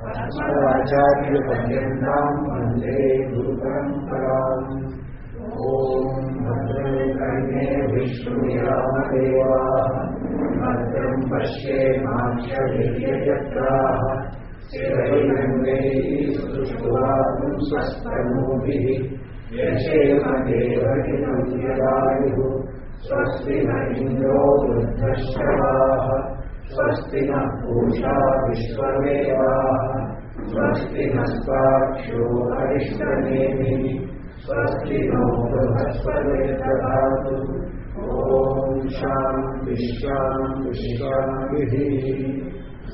अस्मदाचार्यपर्यन्तां वन्दे गुरुपरम्पराम्। ओम भद्रं कर्णे विष्णुयामदेवाः भद्रं पश्येमाक्षभिर्यजत्राः स्थिरैरङ्गैः सुष्ठुवागुंसस्तनूभिः यशेमदेवहितं यदायुः। स्वस्ति न इन्द्रो वृद्धश्रवाः स्वस्ति नः पूषा विश्ववेदाः स्वस्ति नस्ताक्षो अरिष्टनेमिः स्वस्ति नो बृहस्पतिर्दधातु। ओम शान्ति शान्ति शान्तिः।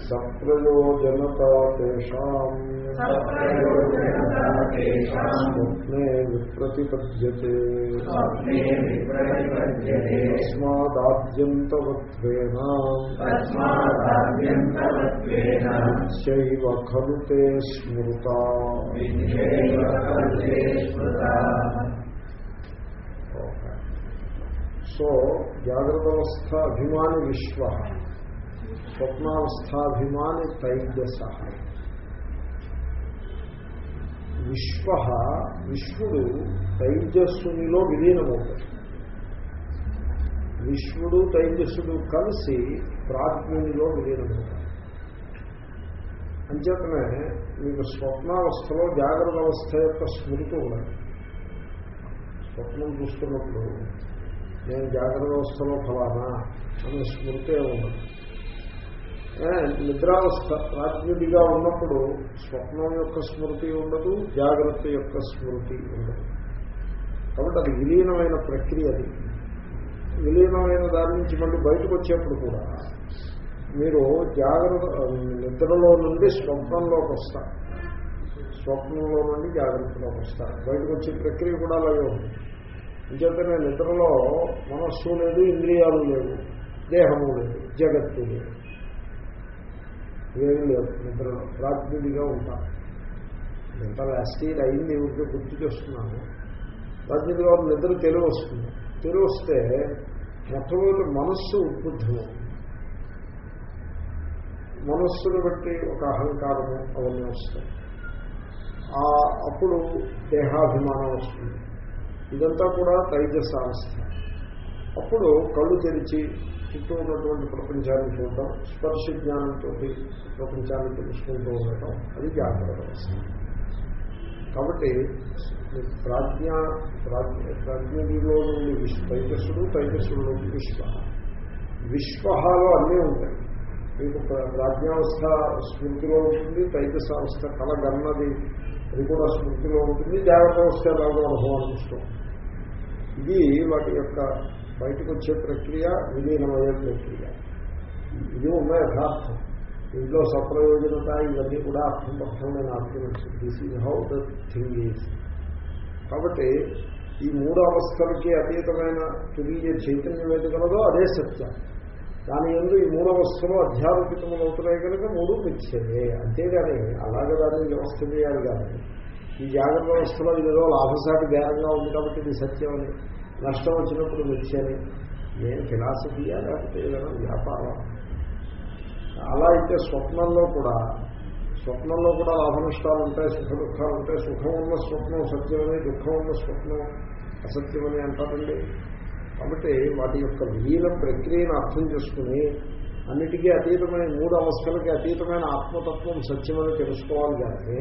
सप्रयोजनता तेषाम् स्वप्ने विप्रतिपद्यते तस्मादाद्यन्तवत्वेन शैव खलु ते स्मृता। సో జాగ్రత్తావస్థ అభిమాని విశ్వ, స్వప్నావస్థాభిమాని తైజస. విశ్వడు తైజస్సునిలో విలీనమవుతాడు. విశ్వడు తైజస్సుడు కలిసి ప్రాజ్ఞునిలో విలీనమవుతాడు. అంచేతనే మీకు స్వప్నావస్థలో జాగ్రత్త అవస్థ యొక్క స్మృతి ఉన్నది. స్వప్నం చూస్తున్నప్పుడు నేను జాగ్రత్త అవస్థలో ఫలానా అనే స్మృతే ఉన్నది. నిద్రావస్థ ప్రాజ్ఞుడిగా ఉన్నప్పుడు స్వప్నం యొక్క స్మృతి ఉండదు, జాగ్రత్త యొక్క స్మృతి ఉండదు. కాబట్టి అది విలీనమైన ప్రక్రియ. అది విలీనమైన దాని నుంచి మళ్ళీ బయటకు వచ్చేప్పుడు కూడా మీరు జాగ్రత్త నిద్రలో నుండి స్వప్నంలోకి వస్తారు, స్వప్నంలో నుండి జాగ్రత్తలోకి వస్తారు. బయటకు వచ్చే ప్రక్రియ కూడా అలాగే ఉంది. ఇంకేతనే నిద్రలో మనస్సు లేదు, ఇంద్రియాలు లేవు, దేహము లేదు, జగత్తు లేదు, ఏమీ లేదు. నిద్రలో ప్రాజ్ఞుడిగా ఉంటాను. ఎంత లాస్ట్ ఇయర్ అయింది ఊరికే గుర్తు చేస్తున్నాను. ప్రాజ్ఞుడిగా నిద్ర తెలివి వస్తుంది. తెలివి వస్తే మొట్టమొదటి మనస్సు ఉద్బుద్ధము. మనస్సును బట్టి ఒక అహంకారము అవన్నీ వస్తాయి. అప్పుడు దేహాభిమానం వస్తుంది. ఇదంతా కూడా తైజసావస్థ. అప్పుడు కళ్ళు తెరిచి చుట్టూ ఉన్నటువంటి ప్రపంచాన్ని చూడటం, స్పర్శ జ్ఞానంతో ప్రపంచాన్ని తెలుసుకుంటూ ఉండటం, అది జాగ్రత్త అవస్థ. కాబట్టి ప్రాజ్ఞలో నుండి తైజస్సుడు, తైజస్సులో విశ్వలో అన్నీ ఉంటాయి. మీకు ప్రాజ్ఞావస్థ స్మృతిలో ఉంటుంది, తైజసావస్థ కలగన్నది అది కూడా స్మృతిలో ఉంటుంది, జాగ్రత్త అవస్థ ఎలాగో అనుభవాన్ని ఇష్టం. ఇది వాటి యొక్క బయటకు వచ్చే ప్రక్రియ, విలీనమయ్యే ప్రక్రియ. ఇది ఉన్న యథార్థం. ఇంట్లో సప్రయోజనత ఇవన్నీ కూడా అర్థమైన arguments. This is how the thing is. కాబట్టి ఈ మూడు అవస్థలకి అతీతమైన తురీయ చైతన్యం ఏది కలదో అదే సత్యం. దాని యందు ఈ మూడు అవస్థలు అధ్యారోపితములు అవుతున్నాయి కనుక మూడు మిథ్యమే. అంతేగాని అలాగే దాన్ని వ్యవస్థ చేయాలి. కానీ ఈ జాగ్రత్త వ్యవస్థలో ఇదేదో లాభసాటి బేరంగా ఉంది కాబట్టి ఇది సత్యం అని, నష్టం వచ్చినప్పుడు మిథ్యని, నేను ఫిలాసఫీయా లేకపోతే ఏదైనా వ్యాపారం. అలా అయితే స్వప్నంలో కూడా లాభ నష్టాలు ఉంటాయి, సుఖ దుఃఖాలు ఉంటాయి. సుఖం ఉన్న స్వప్నం సత్యమని, దుఃఖం ఉన్న స్వప్నం అసత్యమని అంటారండి. కాబట్టి వాటి యొక్క విలీన ప్రక్రియను అర్థం చేసుకుని అన్నిటికీ అతీతమైన మూడు అవస్థలకి అతీతమైన ఆత్మతత్వం సత్యమని తెలుసుకోవాలి. కానీ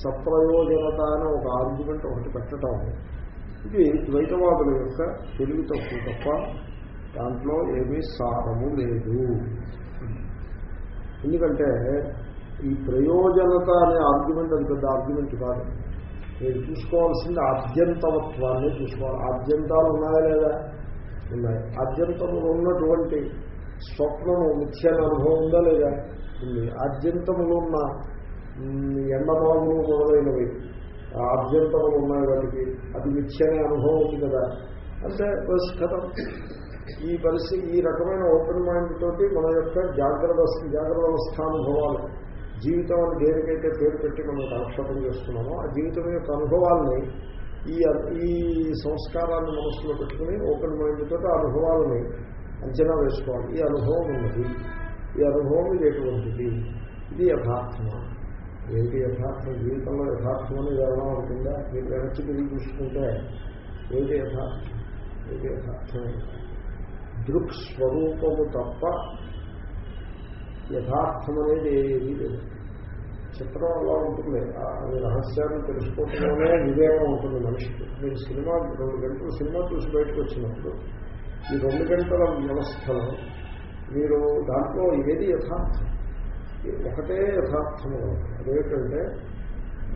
సప్రయోజనత అనే ఒక ఆర్గ్యుమెంట్ ఒకటి పెట్టడం, ఇది ద్వైతవాదుల యొక్క తెలివి తక్కువ తప్ప దాంట్లో ఏమీ సారము లేదు. ఎందుకంటే ఈ ప్రయోజనత అనే ఆర్గ్యుమెంట్ అది పెద్ద ఆర్గ్యుమెంట్ కాదు. మీరు చూసుకోవాల్సింది ఆద్యంతవత్వాన్ని చూసుకోవాలి. ఆద్యంతాలు ఉన్నాయా లేదా? ఉన్నాయి. ఆద్యంతములు ఉన్నటువంటి స్వప్నము మిథ్యాన అనుభవం ఉందా లేదా? ఉంది. ఆద్యంతములు ఉన్న ఎండమాములు మొదలైనవి ఆద్యంతములు ఉన్నాయి, వాటికి అది మిథ్యనే అనుభవం ఉంది కదా. అంటే బస్ కథం. ఈ పరిస్థితి, ఈ రకమైన ఓపెన్ మైండ్ తోటి మన యొక్క జాగ్రత్త అవస్థానుభవాలు, జీవితం అని దేనికైతే పేరు పెట్టి మనం కాలక్షేపం చేస్తున్నామో ఆ జీవితం యొక్క అనుభవాల్ని ఈ సంస్కారాన్ని మనసులో పెట్టుకుని ఓపెన్ మైండ్ తోటి ఆ అనుభవాలని అంచనా వేసుకోవాలి. ఈ అనుభవం ఉన్నది, ఈ అనుభవం ఎటువంటిది, ఇది యథార్థమా? ఏంటి యథార్థం? జీవితంలో యథార్థం అనేది ఏమైనా ఉంటుందా? మీరు వెనక్కి తిరిగి చూసుకుంటే ఏది యథార్థం? ఏది యథార్థం? దృక్స్వరూపము తప్ప యథార్థం అనేది ఏది లేదు. చిత్రం అలా ఉంటుంది. అది రహస్యాన్ని తెలుసుకోవడంలోనే వివేకం ఉంటుంది మనిషికి. మీరు సినిమా 2 గంటలు సినిమా చూసి బయటకు వచ్చినప్పుడు ఈ 2 గంటల వ్యవస్థలో మీరు దాంట్లో ఏది యథార్థం? ఒకటే యథార్థము. అదేంటంటే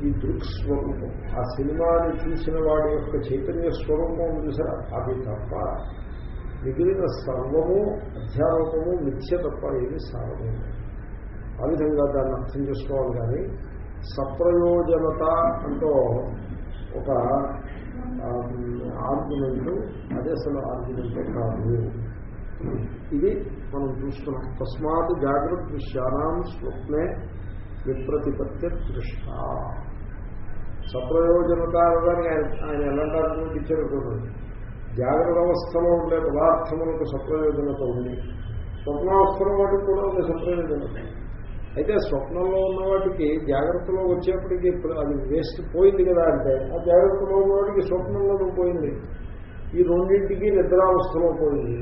ఈ దృక్స్వరూపం. ఆ సినిమాని చూసిన వాడి యొక్క చైతన్య స్వరూపం చూసారా, అది తప్ప మిగిలిన సర్వము అధ్యారూపము మిథ్య తప్ప ఏది సారము. ఆ విధంగా దాన్ని అర్థం చేసుకోవాలి. కానీ సప్రయోజనత అంటూ ఒక ఆర్గ్యుమెంట్, అదే అసలు ఆర్గ్యుమెంటే కాదు. ఇది మనం చూస్తున్నాం. తస్మాత్ జాగ్రత్త దృశ్యానాం స్వప్నే విప్రతిపత్తి దృష్ట. సప్రయోజనత అనడానికి ఆయన ఎలాంటి ఆర్గ్యుమెంట్ ఇచ్చారు? జాగ్రత్త అవస్థలో ఉండే పదార్థములకు సప్రయోజనత ఉంది, స్వప్నావస్థలో వాటికి కూడా ఉంది సప్రయోజనత. అయితే స్వప్నంలో ఉన్న వాటికి జాగ్రత్తలో వచ్చేప్పటికి అది వేస్ట్ పోయింది కదా. అంటే ఆ జాగ్రత్తలో ఉన్న వాటికి స్వప్నంలో పోయింది. ఈ రెండింటికి నిద్రావస్థలో పోయింది.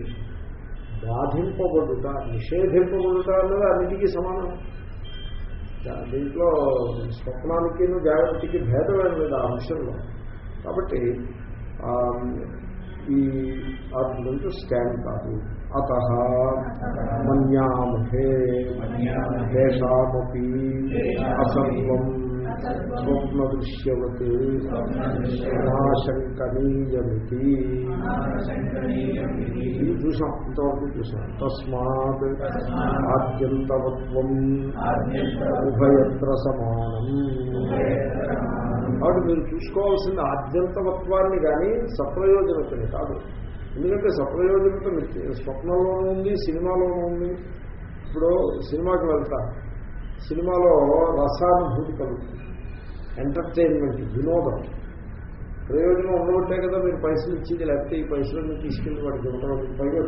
బాధింపబడుట, నిషేధింపబడుట అన్నది అన్నిటికీ సమానం. దీంట్లో స్వప్నానికి జాగ్రత్తకి భేదమైన లేదు ఆ అంశంలో. కాబట్టి ఈ ఆర్గ్యుమెంట్ స్టాండ్ కాదు. అత మన్యామహే దేశామపి అసర్వం స్వప్నదృశ్యవత్ నాశంకనీయమితి. ఇది చూసాం, ఇంతవరకు చూసాం. తస్మాత్ ఆద్యంతవత్వం ఉభయత్ర సమానం. కాబట్టి మీరు చూసుకోవాల్సింది ఆద్యంతవత్వాన్ని కానీ సప్రయోజనతని కాదు. ఎందుకంటే సప్రయోజనత స్వప్నంలోనూ ఉంది, సినిమాలోనూ ఉంది. ఇప్పుడు సినిమాకి వెళ్తా, సినిమాలో రసానుభూతి కలుగుతుంది, ఎంటర్టైన్మెంట్, వినోదం. ప్రయోజనం ఉండబట్టే కదా మీరు పైసలు ఇచ్చేది. లేకపోతే ఈ పైసలన్నీ తీసుకెళ్ళి వాడికి ఇవ్వడం, పైగా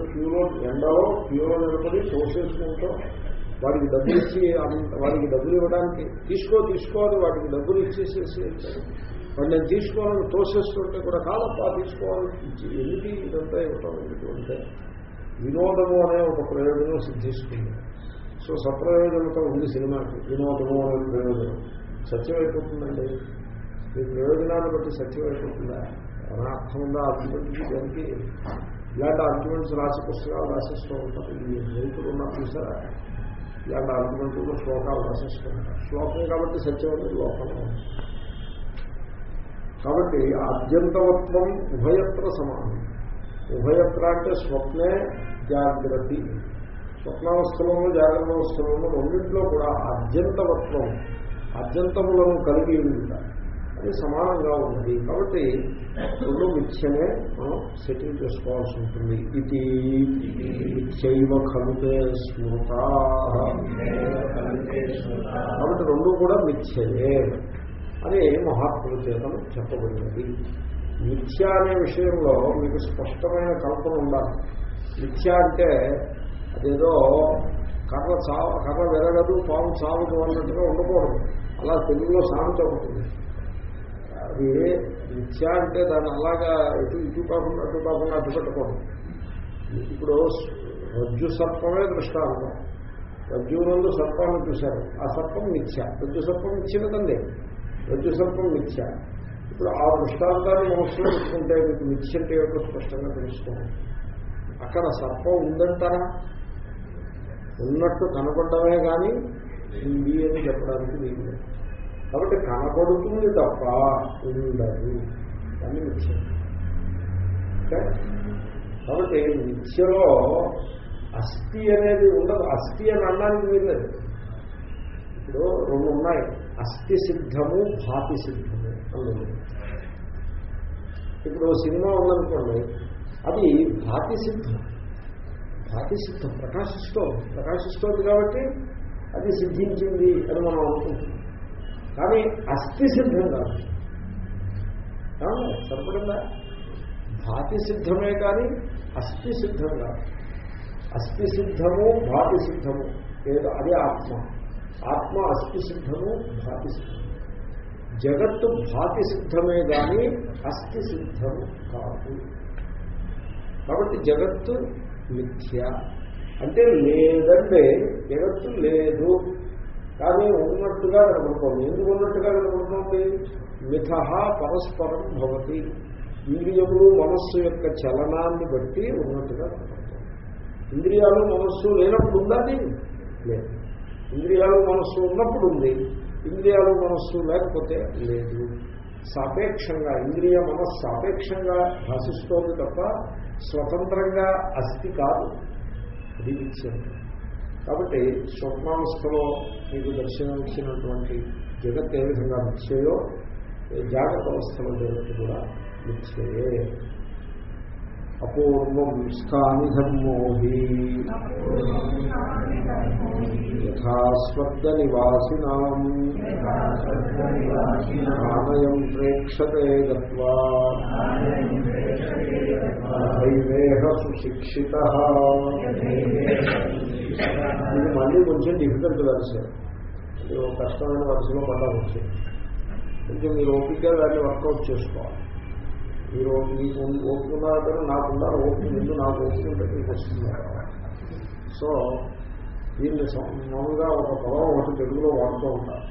ఎండలో క్యూలో నిలబడి తోసేసుకుంటాం. వాడికి డబ్బులు ఇచ్చి, వాడికి డబ్బులు ఇవ్వడానికి తీసుకోవాలి, వాడికి డబ్బులు ఇచ్చేసేసి వాడు నేను తీసుకోవాలని తోసేస్తుంటే కూడా కాదప్పా తీసుకోవాలి, ఎందుకు ఇదంతా ఇవ్వటం ఎందుకంటే వినోదము అనే ఒక ప్రయోజనం సిద్ధిస్తుంది. సో సప్రయోజనతో ఉంది సినిమాకి. వినోదము అనే ప్రయోజనం సత్యమైపోతుందండి. మీ ప్రయోజనాన్ని బట్టి సత్యమైపోతుందా? ఏమైనా అర్థం ఉందా ఆర్గ్యుమెంట్కి? దానికి ఇలాంటి ఆర్గ్యుమెంట్స్ రాసి పుస్తకాలు రాసిస్తూ ఉంటారు. ఈ రైతులు ఉన్నారు చూసారా, ఇలాంటి ఆర్గ్యుమెంట్లో శ్లోకాలు రాసిస్తూ ఉంటారు. శ్లోకం కాబట్టి సత్యం అనేది లోకంలో. కాబట్టి ఆద్యంతవత్వం ఉభయత్ర సమానం. ఉభయత్ర అంటే స్వప్నే జాగ్రత్త, స్వప్నావస్థలోనూ జాగ్రత్త అవస్థలోనూ రెండింటిలో కూడా ఆద్యంతవత్వం, ఆద్యంతములను కలిగి ఉంటాయి. అది సమానంగా ఉన్నది. కాబట్టి రెండు మిథ్యనే మనం సెటిల్ చేసుకోవాల్సి ఉంటుంది. ఇది మిథ్యైవ ఖలుతే స్మృత. కాబట్టి రెండు కూడా మిథ్యయే అని మహాత్ముల చేతను చెప్పబడినది. మిథ్య అనే విషయంలో మీకు స్పష్టమైన కల్పన ఉండాలి. మిథ్య అంటే అదేదో కర్ర వెరగదు, పాము చావదు అన్నట్టుగా ఉండకూడదు. అలా తెలుగులో సామెత ఉంటుంది. అది మిథ్య అంటే దాన్ని అలాగా ఇటు కాకుండా అడ్డు పెట్టకూడదు. ఇప్పుడు రజ్జు సర్పమే దృష్టాంతం. రజ్జువునందు సర్పాన్ని చూశారు, ఆ సర్పం మిథ్య. రజ్జు సర్పం మిథ్య కదండి, రజ్జు సర్పం మిథ్య. ఇప్పుడు ఆ దృష్టాంతాన్ని మనసులో పెట్టుకుంటే మీకు మిథ్య అంటే ఏమిటో స్పష్టంగా తెలుసుకోండి. అక్కడ సర్పం ఉందంటారా? ఉన్నట్టు కనపడమే కానీ ఉంది అని చెప్పడానికి వీలు. కాబట్టి కనపడుతుంది తప్ప ఉండదు, కానీ మిథ్య. ఓకే, కాబట్టి మిథ్యలో అస్థి అనేది ఉండదు. అస్థి అని అనడానికి వీల్లేదు. ఇప్పుడు రెండు ఉన్నాయి, అస్థి సిద్ధము, భాతి సిద్ధము అన్నది. ఇప్పుడు సినిమా ఉందనుకోండి, అది భాతి సిద్ధం. భాతి సిద్ధం ప్రకాశిస్తోంది కాబట్టి అది సిద్ధించింది అని మనం అనుకుంటున్నాం. కానీ అస్థి సిద్ధం కాదు. సరిపడిందా? భాతి సిద్ధమే కానీ అస్థి సిద్ధం కాదు. అస్థి సిద్ధము, భాతి సిద్ధము ఏదో అదే ఆత్మ. ఆత్మ అస్థి సిద్ధము, భాతి సిద్ధము. జగత్తు భాతి సిద్ధమే కానీ అస్థి సిద్ధము కాదు. కాబట్టి జగత్తు మిథ్య అంటే లేదంటే జగత్తు లేదు కానీ ఉన్నట్టుగా కనబడుతోంది. ఎందుకు ఉన్నట్టుగా కనబడుతోంది? మిథః పరస్పరం భవతి. ఇంద్రియములు మనస్సు యొక్క చలనాన్ని బట్టి ఉన్నట్టుగా కనబడుతోంది. ఇంద్రియాలు మనస్సు లేనప్పుడు ఉందని లేదు. ఇంద్రియాలు మనస్సు ఉన్నప్పుడు ఉంది, ఇంద్రియాలు మనస్సు లేకపోతే లేదు. సాపేక్షంగా ఇంద్రియ మనస్సు సాపేక్షంగా భాషిస్తోంది తప్ప స్వతంత్రంగా అస్థి కాదు. అది విషయం. కాబట్టి స్వప్నావస్థలో మీకు దర్శనమిచ్చినటువంటి జగత్ ఏ విధంగా మిథ్యయో జాగ్రత్త అవస్థలో జగత్తు కూడా మిథ్యయే. అపూర్వం స్థాని ధర్మోహి యథా స్వర్గ నివాసినాం ఆనయం ప్రేక్షతే గత్వా దైవేహ సుశిక్షితః. ఇది మళ్ళీ కొంచెం డిఫికల్ట్ వెర్స్, ఇది ఒక కష్టమైన వరుసలో పడ్డానికి కొంచెం మీరు ఓపిక దాన్ని వర్కౌట్ చేసుకోవాలి. మీరు మీకు ఓపుకున్నారంటే నాకున్నా ఓపిక ముందు నాకు ఓపుకుంటే మీకు వస్తుంది. సో దీన్ని మామూలుగా ఒక పదం ఒకటి తెలుగులో వాడుతూ ఉంటారు.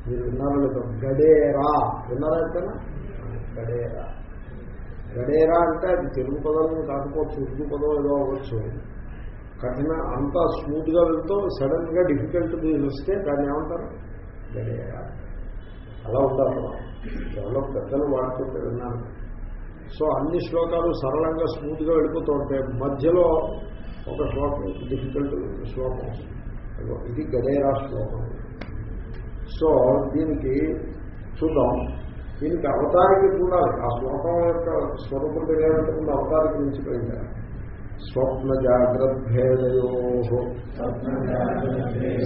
మీరు విన్నారో లేదు, గడేరా విన్నారా? అయితేనా గడేరా. గడేరా అంటే అది తెలుగు పదం కాకపోవచ్చు, ఉర్దూ పదం ఏదో అవ్వచ్చు. కఠిన అంతా స్మూత్ గా వెళ్తూ సడన్ గా డిఫికల్ట్ వస్తే దాన్ని ఏమంటారు? గడేరా. అలా ఉండాలి. ఎవరో పెద్దలు వాడుతుంటే విన్నాను. సో అన్ని శ్లోకాలు సరళంగా స్మూత్ గా వెళ్ళిపోతూ ఉంటాయి, మధ్యలో ఒక శ్లోకం డిఫికల్ట్ శ్లోకం వస్తుంది. ఇది గడేరా శ్లోకం. సో దీనికి చూద్దాం, దీనికి అవతారికి ఉండాలి. ఆ శ్లోకం యొక్క స్వరూపం తెలియాలంటే ముందు అవతారికి మించిపోయింది. స్వప్న జాగ్రద్భేదయో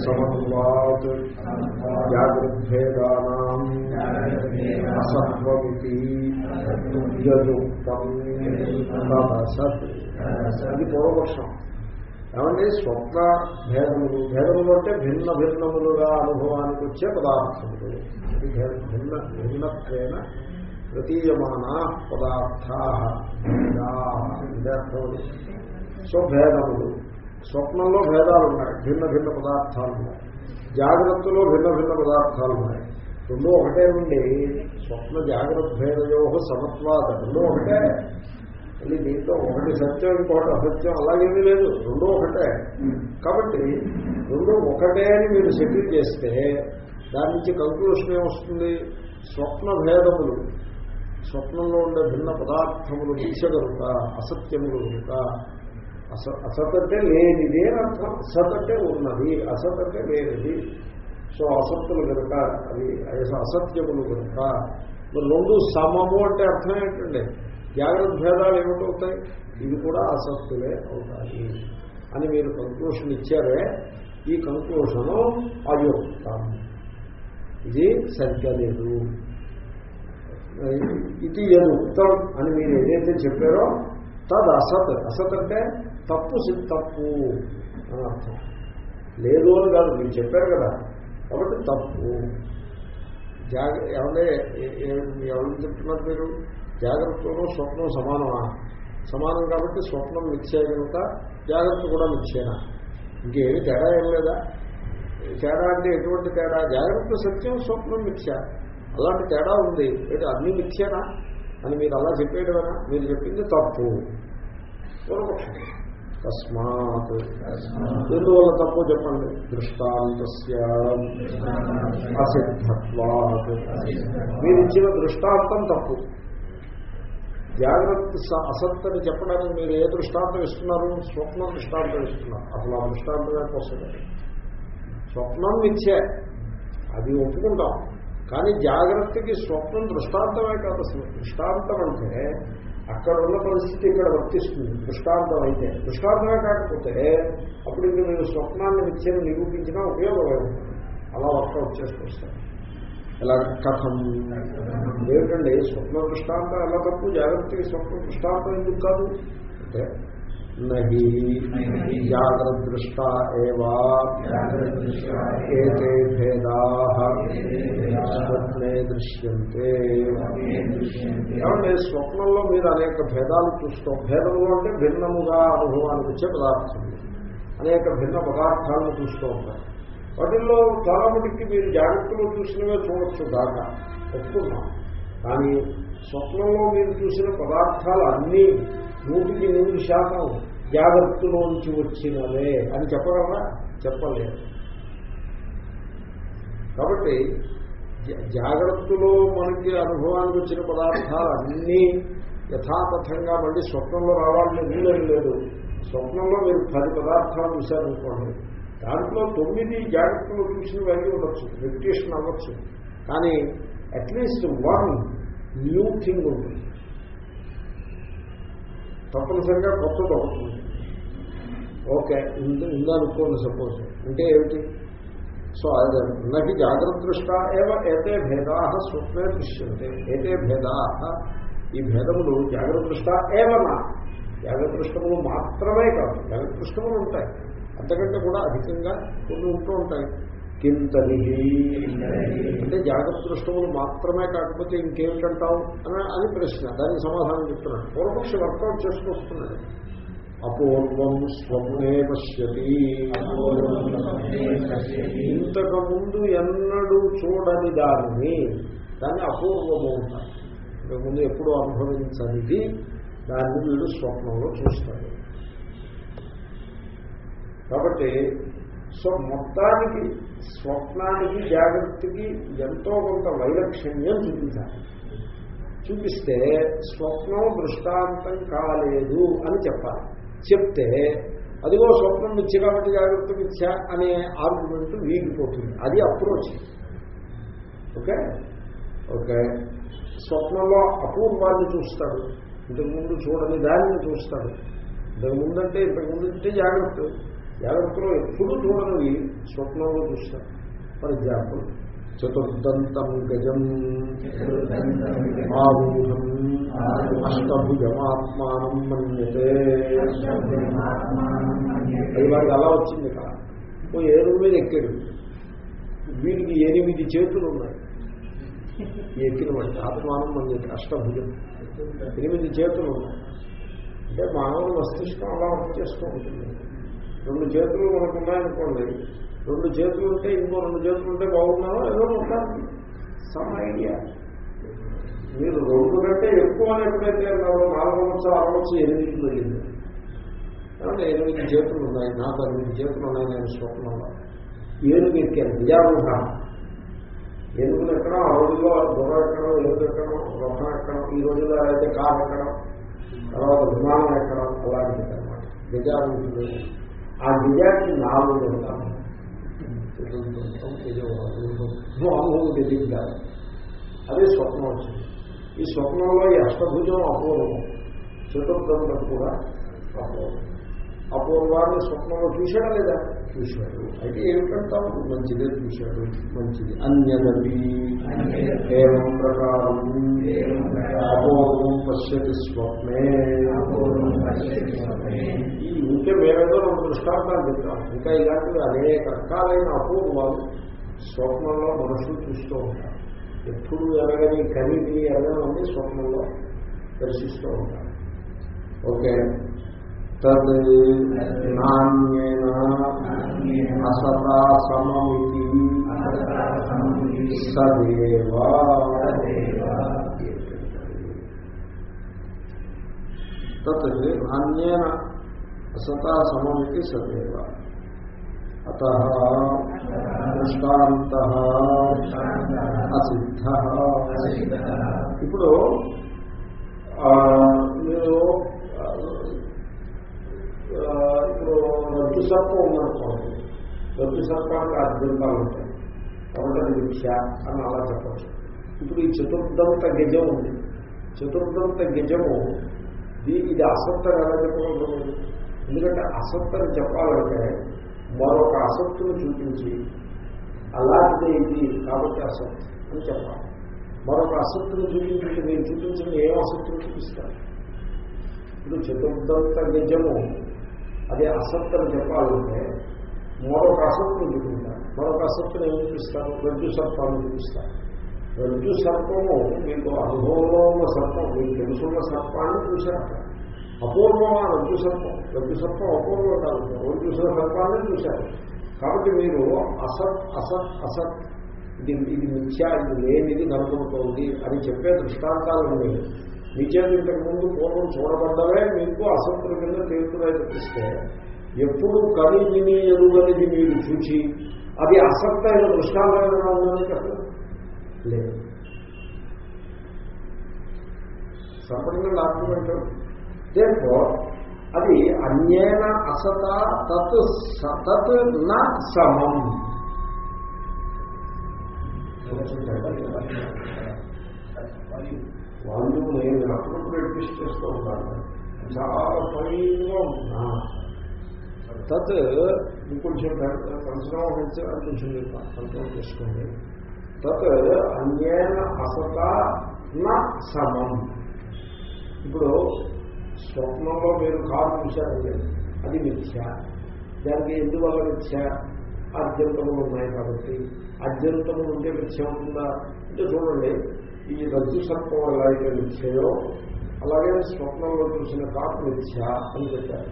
సమన్వాత్ జాగ్రద్భేదానాం అసత్వమితి యదుక్తం తదసత్. అది పూర్వపక్షం. ఏమంటే స్వప్న భేదములు, భేదములు అంటే భిన్న భిన్నములుగా అనుభవానికి వచ్చే పదార్థములు. భిన్న భిన్నత్వేన ప్రతీయమాన పదార్థా ఇదర్థములు. సో భేదములు, స్వప్నంలో భేదాలు ఉన్నాయి, భిన్న భిన్న పదార్థాలు ఉన్నాయి. జాగ్రత్తలో భిన్న భిన్న పదార్థాలు ఉన్నాయి. రెండో ఒకటే నుండి స్వప్న జాగ్రత్త భేదయో సమత్వాద రెండో ఒకటే. మళ్ళీ దీంట్లో ఒకటి సత్యం ఇంకొకటి అసత్యం అలాగేమీ లేదు, రెండో ఒకటే. కాబట్టి రెండు ఒకటే అని మీరు సెటిల్ చేస్తే దాని నుంచి కంక్లూషన్ ఏమొస్తుంది? స్వప్న భేదములు, స్వప్నంలో ఉండే భిన్న పదార్థములు మిథ్యగనుక, అసత్యములు కనుక. అసత్ అంటే లేనిది అని అర్థం, అసత్ అంటే ఉన్నది, అసత్ అంటే లేనిది. సో అసత్తులు కనుక, అది అసత్యములు కనుక. మరి రెండు సమము అంటే అర్థం ఏంటండి? జాగ్రత్త భేదాలు ఏమిటవుతాయి? ఇవి కూడా అసత్తులే అవుతాయి అని మీరు కంక్లూషన్ ఇచ్చారే, ఈ కంక్లూషను అయుక్తం, ఇది సరిగ్గా లేదు. ఇది యదుక్తం అని మీరు ఏదైతే చెప్పారో తద్ అసత్. అసత్ అంటే తప్పు, తప్పు అని అర్థం. లేదు అని కాదు, మీరు చెప్పారు కదా, కాబట్టి తప్పు. ఏమంటే ఎవరు చెప్తున్నారు మీరు? జాగ్రత్తలో స్వప్నం సమానమా? సమానం. కాబట్టి స్వప్నం మిథ్యే కనుక జాగ్రత్త కూడా మిథ్యేనా? ఇంకేమి తేడా ఏం లేదా? తేడా అంటే ఎటువంటి తేడా? జాగ్రత్త సత్యం, స్వప్నం మిథ్య, అలాంటి తేడా ఉంది. అంటే అన్ని మిథ్యేనా అని మీరు అలా చెప్పేయడమేనా? మీరు చెప్పింది తప్పు. పూర్వపక్షం. తస్మాత్ ఎందువల్ల తప్పు చెప్పండి? దృష్టాంతస్య అసిద్ధత్వాత్. మీరు ఇచ్చిన దృష్టాంతం తప్పు. జాగ్రత్త అసత్ అని చెప్పడానికి మీరు ఏ దృష్టాంతం ఇస్తున్నారు? స్వప్నం దృష్టాంతం ఇస్తున్నారు. అసలు ఆ దృష్టాంతమే వస్తుంది. స్వప్నం మిథ్యే, అది ఒప్పుకుంటాం. కానీ జాగ్రత్తకి స్వప్నం దృష్టాంతమే కాదు. అసలు దృష్టాంతం అంటే అక్కడ ఉన్న పరిస్థితి ఇక్కడ వర్తిస్తుంది. దృష్టాంతం అయితే దృష్టాంతమే కాకపోతే అప్పుడు ఇంకా మీరు స్వప్నాన్ని మిథ్యను నిరూపించినా ఉపయోగమే ఉంటుంది. అలా వర్కౌట్ చేసుకొస్తారు. ఎలా కథం ఏమిటండి? స్వప్న దృష్టాంతం ఎలా తప్పు? జాగ్రత్తకి స్వప్న దృష్టాంతం ఎందుకు కాదు అంటే నహి జాగ్రద్దృష్టా ఏవా ఏతే భేదాః స్వప్నే దృశ్యంతే. కాబట్టి స్వప్నంలో మీరు అనేక భేదాలు చూస్తాం. భేదములు అంటే భిన్నముగా అనుభవానికి వచ్చే పదార్థములు, అనేక భిన్న పదార్థాలను చూస్తూ ఉంటారు. వాటిల్లో చాలా మటుకి మీరు జాగ్రత్తలో చూసినవే చూడొచ్చు దాకా ఒప్పుకున్నాం. కానీ స్వప్నంలో మీరు చూసిన పదార్థాలు అన్నీ 100% జాగ్రత్తలోంచి వచ్చినవే అని చెప్పగలరా? చెప్పలేదు. కాబట్టి జాగ్రత్తలో మనకి అనుభవానికి వచ్చిన పదార్థాలు అన్నీ యథాతథంగా మళ్ళీ స్వప్నంలో రావాలని వీలేదు లేదు. స్వప్నంలో మీరు 10 పదార్థాలు చూశారనుకోండి, దాంట్లో 9 జాగ్రత్తలో చూసినవి అయ్యి ఉండొచ్చు, మెడిటేషన్ అవ్వచ్చు. కానీ అట్లీస్ట్ 1 న్యూ థింగ్ ఉంటుంది, తప్పనిసరిగా కొత్తది అవుతుంది. ఓకే ఉందనుకోండి సపోజ్. అంటే ఏమిటి? సో అదే నకి జాగ్రత్త దృష్టా ఏవ ఏతే భేదా స్వప్నే దృశ్యంతే. ఏతే భేదా, ఈ భేదములు జాగ్రత్త దృష్టా ఏవనా, జాగ్రత్త దృష్టములు మాత్రమే కాదు, జాగ్రత్త దృష్టములు ఉంటాయి, అంతకంటే కూడా అధికంగా కొన్ని ఉంటూ ఉంటాయి. కింతని అంటే జాగ్రత్త దృష్టములు మాత్రమే కాకపోతే ఇంకేమిటంటావు అని ప్రశ్న. దానికి సమాధానం చెప్తున్నాడు. పూర్వపక్షి వర్కౌట్ చేసుకొస్తున్నాడు. అపూర్వం స్వప్నే పశ్యతి, ఇంతకుముందు ఎన్నడూ చూడని దాన్ని అపూర్వము ఉంటారు. ఇంతకుముందు ఎప్పుడూ అనుభవించనిది దాన్ని వీడు స్వప్నంలో చూస్తాడు. కాబట్టి సో మొత్తానికి స్వప్నానికి జాగ్రత్తకి ఎంతో కొంత వైలక్షణ్యం చూపించాలి. చూపిస్తే స్వప్నం దృష్టాంతం కాలేదు అని చెప్పాలి. చెప్తే అదిగో స్వప్నం మిథ్య కాబట్టి జాగ్రత్త మిథ్య అనే ఆర్గ్యుమెంట్ వీగిపోతుంది. అది అప్రోచ్. ఓకే ఓకే స్వప్నంలో అపూర్వాన్ని చూస్తాడు, ఇంతకుముందు చూడని దానిని చూస్తాడు. ఇంతకుముందంటే ఇంతకుముందు అంటే జాగ్రత్తలో ఎప్పుడు చూడనివి స్వప్నంలో చూస్తాడు. ఫర్ ఎగ్జాంపుల్ చతుర్దంతం గజం ఆరూఢం అష్టభుజమాత్మానం మన్యతే. అది వాడికి అలా వచ్చింది కదా. ఓ ఏనుగు మీద ఎక్కాడు, వీడికి 8 చేతులు ఉన్నాయి. ఎక్కిన వాడికి ఆత్మానం మన్యతే, అష్టభుజం 8 చేతులు ఉన్నాయి. అంటే మానవుల మస్తిష్కం అలా వర్క్ చేస్తూ ఉంటుంది. 2 చేతులు మనకు ఉన్నాయనుకోండి, 2 చేతులు ఉంటే ఇంకో 2 చేతులు ఉంటే బాగున్నారో ఏదో ఉంటారు. Some idea. మీరు 2 కంటే ఎక్కువ అని ఎప్పుడైతే అన్నారో 4 అవ్వచ్చు, 6 అవ్వచ్చు, 8 వెళ్ళింది. కాబట్టి 8 చేతులు ఉన్నాయి, నాకు 8 చేతులు ఉన్నాయి. నేను స్వప్నంలో ఏనుగు ఎక్కాను, విజయారూఢ. ఏనుగులు ఎక్కడం, ఆ రోజుల్లో గుర్రం ఎక్కడం, ఏనుగు ఎక్కడం, రథం ఎక్కడం, ఈ రోజుల్లో అయితే కారు ఎక్కడం, తర్వాత విమానం ఎక్కడం, అలాంటిది అనమాట విజయారూఢులు. ఆ విజయానికి 4 ఉంటాము. తెలియదు. అదే స్వప్నం వచ్చింది. ఈ స్వప్నంలో ఈ అష్టభుజం అపూర్వం, చతుర్థంలో కూడా అపూర్వం. అపూర్వాన్ని స్వప్నంలో చూశాడా లేదా? చూశాడు. అయితే ఏమిటంటాం? మంచిదే చూశాడు, మంచిది. అన్యదపి ఏవం ప్రకారం అపూర్వం పశ్యతి స్వప్నే. ఈ ఉంటే మేమేదో 2 దృష్టాంతాలు చెప్తాం. ఇంకా ఇలాంటివి అనేక రకాలైన అపూర్వాలు స్వప్నంలో మనుషులు చూస్తూ ఉంటారు. ఎప్పుడు ఎరగని కనీటి ఎరగని స్వప్నంలో దర్శిస్తూ ఉంటారు. ఓకే తద్ నాణ్యేన అసతా సమమితి సదేవా. తత్ నాణ్యేన అసతా సమమితి సదేవ. అతః దృష్టాంతః అసిద్ధః. ఇప్పుడు మీరు రజ్జు సర్పం ఉందనుకోండి. రజ్జు సర్పానికి అద్భుతాలు ఉంటాయి కాబట్టి అది మిథ్య అని అలా చెప్పచ్చు. ఇప్పుడు ఈ చతుర్దంత గజం ఉంది. చతుర్దంత గజము ఇది అసత్తని ఎలా చెప్పగలుగుతుంది? ఎందుకంటే అసత్తని చెప్పాలంటే మరొక అసత్తును చూపించి అలాంటిదే ఇది కాబట్టి అసత్తు అని చెప్పాలి. మరొక అసత్తును చూపించి మీరు చూపించిన ఏం అసత్తును చూపిస్తారు? ఇప్పుడు చతుర్దంత గజము అదే అసత్తని చెప్పాలంటే మరొక అసత్తును చూపించాలి. మరొక అసత్తును ఏం చూపిస్తారు? రజ్జు సర్పాన్ని చూపిస్తారు. రజ్జు సర్పము మీకు అనుభవంలో ఉన్న సర్పం, మీకు తెలుసున్న సర్పాన్ని చూశారు. అపూర్వమా రజ్జు సర్పం? రజ్జు సర్పం అపూర్వం కాదు, రోజు చూసిన సర్పాన్ని చూశారు. కాబట్టి మీరు అసత్ అసత్ అసత్ ఇది మిథ్యా, ఇది లేనిది కనుగొనుతోంది అని చెప్పే దృష్టాంతాలను మీ చేతి ఇంతకుముందు పూర్వం చూడబడ్డవే మీకు అసత్తుల కింద తీర్పురాయి తప్పిస్తే ఎప్పుడు కని విని ఎరుగనిది మీరు చూచి అది అసత్త అయిన దృష్టాంతంగా ఉందని చెప్పలేదు. లేదు. సంపూర్ణ ఆర్గ్యుమెంట్ అది అన్యేన అసత తత్ తత్ న సమం. వాళ్ళు నేను అప్పుడప్పుడు అడ్మిస్ట్ చేస్తూ ఉంటాను, చాలా ఫైన్గా ఉంటున్నా. తత్ ఇంకొంచెం పరిశ్రమ కొంచెం కంట్రోల్ చేసుకోండి. తత్ అన్యేన అసత న సమం. ఇప్పుడు స్వప్నంలో మీరు కారు చూశారండి, అది మిథ్య. దానికి ఎందువల్ల మిథ్య? అద్యంతములు ఉన్నాయి కాబట్టి. అద్యంతములు ఉంటే మిథ్య ఉంటుందా అంటే చూడండి, ఈ రజ్జు సర్పం ఎలా అయితే మిథ్యయో అలాగే స్వప్నంలో చూసిన కారు మిథ్య అని చెప్పారు.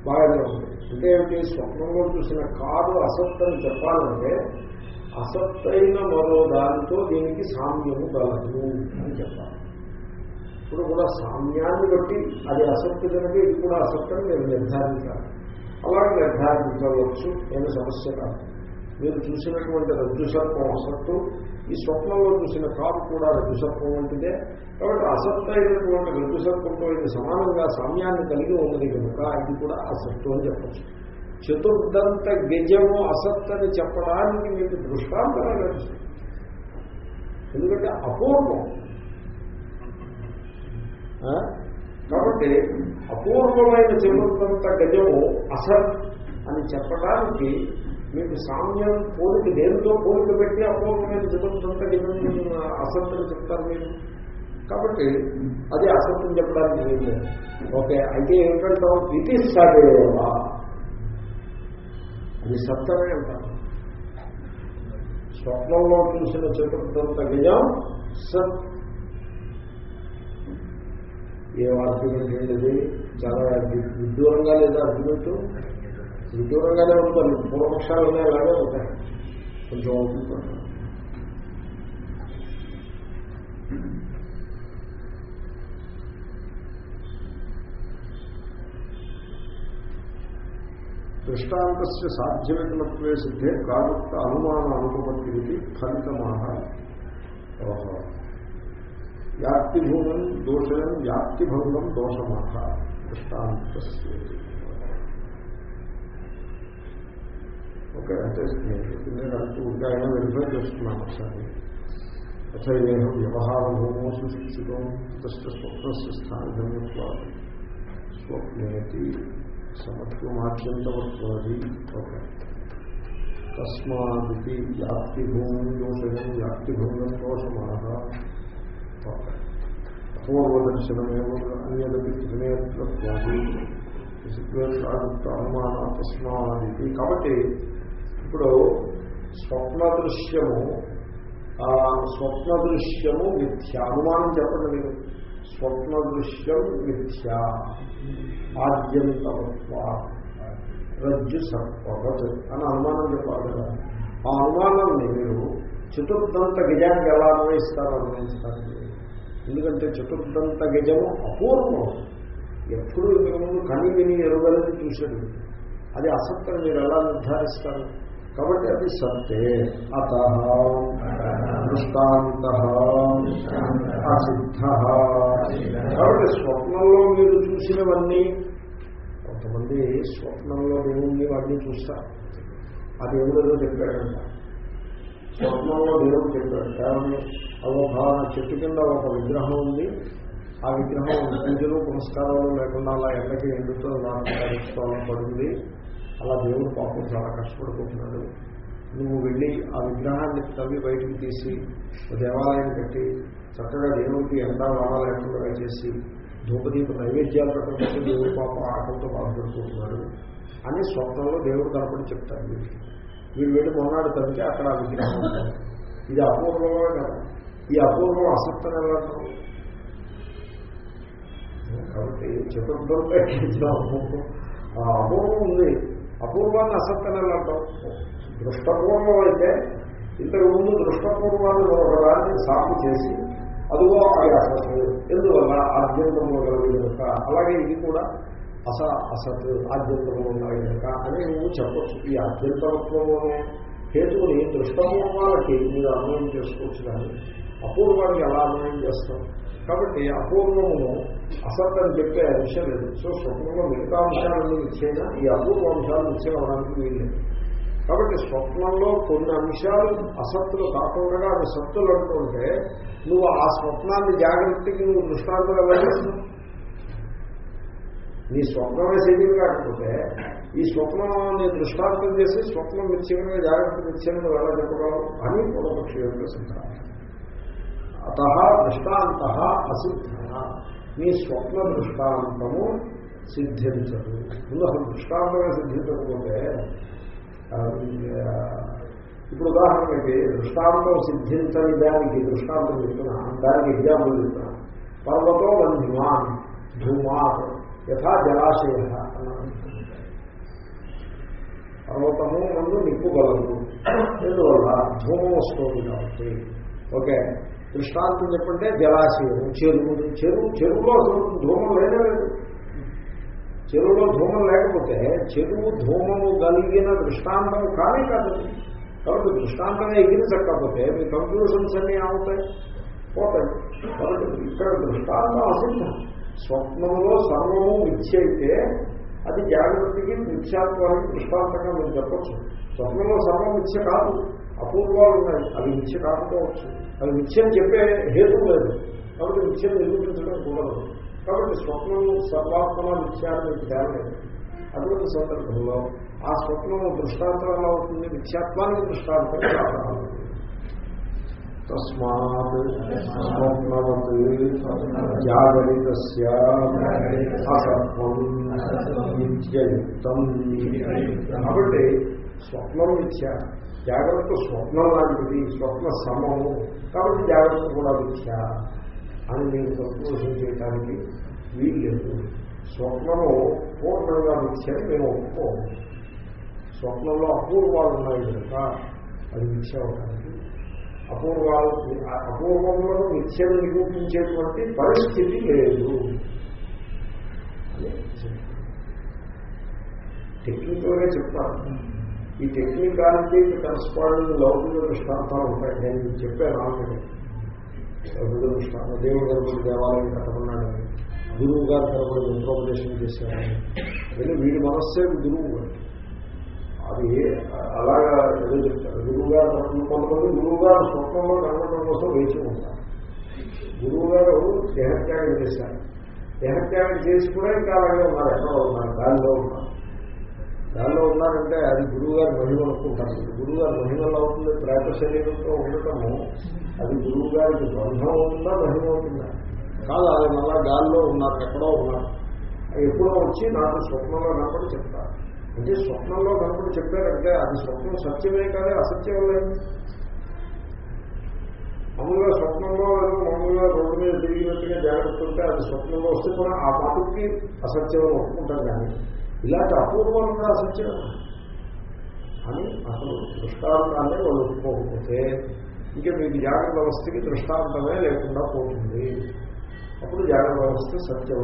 బాగానే ఉంది. అంటే ఏమిటి? స్వప్నంలో చూసిన కారు అసత్తని చెప్పాలంటే అసత్తైన మరో దానితో దీనికి సామ్యము కలదు అని చెప్పాలి. ఇప్పుడు కూడా సామ్యాన్ని బట్టి అది అసత్తు కనుక ఇది కూడా అసత్తని మీరు నిర్ధారించాలి. అలాగే నిర్ధారించవచ్చు, ఏమి సమస్య కాదు. మీరు చూసినటువంటి రజ్జు సర్పం అసత్తు, ఈ స్వప్నంలో చూసిన కారు కూడా రజ్జు సర్పం వంటిదే. కాబట్టి అసత్తు అయినటువంటి రజ్జు సర్పంతో ఇది సమానంగా సామ్యాన్ని కలిగి ఉన్నది కనుక ఇది కూడా అసత్తు అని చెప్పచ్చు. చతుర్దంత గజము అసత్తని చెప్పడానికి మీకు దృష్టాంతమే లేదు, ఎందుకంటే అపూర్వం. కాబట్టి అపూర్వమైన చతుర్దంత గజము అసత్ అని చెప్పడానికి మీకు సామ్యం పోలిక దేనితో పోలిక పెట్టి అపూర్వమైన చతుర్దంత గజం అసత్ అని చెప్తారు మీరు. కాబట్టి అది అసత్యం చెప్పడానికి ఏం లేదు. ఓకే, అయితే ఏమిటంటాం? ఇది సదేవా, అది సత్తమే అంటారు. స్వప్నంలో చూసిన చతుర్దంత గజం సత్. ఏ ఆర్గ్యుమెంట్ ఏంటిది? చాలా విడ్డూరంగా లేదా ఆర్గ్యుమెంట్? విడ్డూరంగానే ఉంటుంది. పూర్వపక్షాలు ఉన్నాయి, అలాగే ఉంటాయి. కొంచెం అవుతుంది. దృష్టాంతస్య సాధ్యవికల్పే సిద్ధే ప్రాగుప్త అనుమాన అనుపపత్తి ఫలితమాహ. వ్యాప్తిభూమం దోషయం వ్యాప్తిభంగం దోషమాహ దృష్టాంతస్య. ఓకే, అంటే నేను అంటూ ఇంకా అయినా వెరిఫై చేస్తున్నాను ఒకసారి. అథైవేహ వ్యవహారభూమో సుశిక్షితం తస్య స్వప్నస్య స్థానజన్యత్వాది స్వప్నేతి సమత్వమాఖ్యంతవత్వాది. ఓకే, తస్మాదితి వ్యాప్తిభూమం దోషయం వ్యాప్తిభంగం దోషమాహ. పూర్వదర్శనమేవ అన్యదపి త్రినేత్రత్వాది అనుమాన తస్మాదితి. కాబట్టి ఇప్పుడు స్వప్న దృశ్యము మిథ్య. అనుమానం చెప్పండి మీరు. స్వప్న దృశ్యం మిథ్య ఆద్యంతవత్వ రజ్జు సర్పవత్ అని అనుమానం చెప్పాలి కదా. ఆ అనుమానాన్ని మీరు చతుర్దంత గజానికి ఎలా అన్వయిస్తారు? ఎందుకంటే చతుర్దంత గజము అపూర్వం. ఎప్పుడు ఇంతకుముందు కని విని ఎరుగలని చూశాడు, అది అసత్యం మీరు ఎలా నిర్ధారిస్తారు? కాబట్టి అది సత్తే. అత దృష్టాంత అసిద్ధ. కాబట్టి స్వప్నంలో మీరు చూసినవన్నీ, కొంతమంది స్వప్నంలో దేవుణ్ణి వాడిని చూస్తారు. ఆ దేవుడు చెప్పాడంట. స్వప్నంలో దేవుడు చెప్పాడు కేవలం అవగాహన. చెట్టు కింద ఒక విగ్రహం ఉంది, ఆ విగ్రహం పూజలు పునస్కారాలు లేకుండా అలా ఎండకి ఎండుతో నాటుకోవాలని పడుతుంది. అలా దేవుడు పాపం చాలా కష్టపడిపోతున్నాడు. నువ్వు వెళ్ళి ఆ విగ్రహాన్ని తవ్వి బయటికి తీసి దేవాలయం కట్టి చక్కగా దేవుడికి ఎండ వాన లేకుండా చేసి ధూపదీప నైవేద్యాలు పెట్టకపోతే దేవుడు పాపం ఆటంతో బాధపడుకుంటున్నాడు అని స్వప్నంలో దేవుడు కనపడి చెప్తారు. వీళ్ళు వెళ్ళి మొన్నాడు తగ్గితే అక్కడ ఆ విగ్రహం ఉంటుంది. ఇది అపూర్వమే కదా. ఈ అపూర్వం అసత్తం ఎలా అంటాం? కాబట్టి చతుర్థంలో అపూర్వం ఉంది, అపూర్వాన్ని అసత్తం ఎలా అంటాం? దృష్టపూర్వం అయితే ఇంతకు ముందు దృష్టపూర్వాన్ని ఒకదాన్ని సాగు చేసి అదిగో అది అసత్, ఎందువల్ల ఆద్యంతంలో కలిగి కనుక, అలాగే ఇది కూడా అసత్ ఆద్యంతంలో ఉన్నాయి కనుక అని నువ్వు చెప్పచ్చు. ఈ ఆద్యంతత్వమునే హేతువుని దృష్టపూర్వాలకి మీరు అన్వయం చేసుకోవచ్చు, కానీ అపూర్వానికి ఎలా అన్వయం చేస్తాం? కాబట్టి అపూర్వమును అసత్ అని చెప్పే అంశం లేదు. సో స్వప్నంలో మిగతా అంశాలన్నీ నిశ్చయినా ఈ అపూర్వ అంశాలు నిశ్చయం అవడానికి వీల్లేదు. కాబట్టి స్వప్నంలో కొన్ని అంశాలు అసత్తులు కాకుండా అవి సత్తులు అంటుంటే నువ్వు ఆ స్వప్నాన్ని జాగ్రత్తకి నువ్వు దృష్టాంతం ఎలా చేస్తున్నావు? నీ స్వప్నమే శరీరం కాకపోతే ఈ స్వప్నాన్ని దృష్టాంతం చేసి స్వప్నం నిశ్చయంగా జాగ్రత్త నిశ్చయంగా ఎలా చెప్పగలవు అని పూర్వపక్షి యొక్క సిద్ధాంతం. అత దృష్టాంత అసిద్ధ, నీ స్వప్న దృష్టాంతము సిద్ధించదు. ముందు అసలు దృష్టాంతమే సిద్ధించకపోతే ఇప్పుడు ఉదాహరణకి దృష్టాంతం సిద్ధించని దానికి దృష్టాంతం చెప్తున్నా, దానికి ఎగ్జాంపుల్ చెప్తున్నా. పర్వతో బంధిమాన్ ధూమాత్ యథా జలాశయ అన్నాను. పర్వతము ముందు నిప్పుగలదు, ఎందువల్ల ధూమం వస్తుంది కాబట్టి. ఓకే, దృష్టాంతం చెప్పంటే జలాశయం, చెరువులో ధూమం లేదు. చెరువులో ధూమం లేకపోతే చెరువు ధూమము కలిగిన దృష్టాంతం కానీ కాదు. కాబట్టి దృష్టాంతమే ఎగిరించకపోతే మీ కంక్లూషన్స్ అన్నీ అవుతాయి, పోతాయి. కాబట్టి ఇక్కడ దృష్టాంతం అసిద్ధం. స్వప్నంలో సర్వము మిథ్య అయితే అది జాగ్రత్తకి మిథ్యాత్వానికి దృష్టాంతంగా మీరు చెప్పచ్చు. స్వప్నంలో సర్వం మిథ్య కాదు, అపూర్వాలు ఉన్నాయి, అవి మిథ్య కాకపోవచ్చు. అవి మిథ్యం చెప్పే హేతు లేదు, కాబట్టి మిథ్యం నిరూపించడం కూడదు. కాబట్టి స్వప్నం సర్వాత్మన మిథ్యాన్ని తేలేదు. అటువంటి సందర్భంలో ఆ స్వప్నం దృష్టాంతం ఎలా అవుతుంది? మిథ్యాత్వానికి దృష్టాంతం కాదు. తస్మాత్ స్వప్నవత్ జాగరితస్య అసత్వం నిత్యయుక్తం. కాబట్టి స్వప్నం మిథ్య, జాగ్రత్త స్వప్నం లాంటిది, స్వప్న సమము, కాబట్టి జాగ్రత్త కూడా మిథ్య అని మీరు సంతోషం చేయడానికి వీల్లేదు. స్వప్నము పూర్ణంగా మిథ్య అని మేము ఒప్పుకోము. స్వప్నంలో అపూర్వాలు ఉన్నాయి కనుక అది మిథ్య అవడానికి, అపూర్వంలో మిథ్యను నిరూపించేటువంటి పరిస్థితి లేదు. టెక్నికల్గా చెప్తాను. ఈ టెక్నికాలిటీ కరస్పాండింగ్ లౌకిక దృష్టాంతాలు ఉంటాయి. నేను చెప్పాను ఆల్రెడీ. లౌకిక దృష్టాంతం, దేవుడు కనబడి దేవాలయం కట్టమన్నాడని, గురువు గారు కనబడి మంత్రోపదేశం చేశారని, వెళ్ళి వీడి మనస్సే గురువు. అది అలాగా ఏదో చెప్తారు. గురువు గారు కొంతమంది గురువు గారు స్వప్నంలో కనబడడం కోసం వేచి ఉంటారు. గురువు గారు దేహత్యాగం చేశారు. దేహత్యాగం చేసి కూడా ఇంకా అలాగే ఉన్నారు, ఎక్కడో ఉన్నారు, గాలిలో ఉన్నారు. గాలిలో ఉన్నారంటే అది గురువు గారి మహిమ అనుకుంటారు. గురువు గారి మహిమలు అవుతుంది. ప్రేత శరీరంతో ఉండటము అది గురువు గారికి బంధం అవుతుందా, మహిమ అవుతుందా? కాదు, అది మళ్ళా గాలిలో ఉన్నారు, ఎక్కడో ఉన్నారు. ఎప్పుడో వచ్చి నాకు స్వప్నంలో కనపడి చెప్తారు. అంటే స్వప్నంలో కనపడి చెప్పారంటే అది స్వప్నం సత్యమే కానీ అసత్యం లేదు. మామూలుగా స్వప్నంలో మామూలుగా రోడ్డు మీద తిరిగినట్టుగా జాగ్రత్త ఉంటే అది స్వప్నంలో వస్తే కూడా ఆ మాటకి అసత్యం ఒప్పుకుంటాం. కానీ ఇలాంటి అపూర్వం కూడా అసత్యం అని అసలు దృష్టాంతాన్ని వాళ్ళు ఒప్పుకోకపోతే ఇంకా మీకు జాగ్రత్త వ్యవస్థకి దృష్టాంతమే లేకుండా పోతుంది. అప్పుడు జాగ్రత్త వ్యవస్థ సత్యం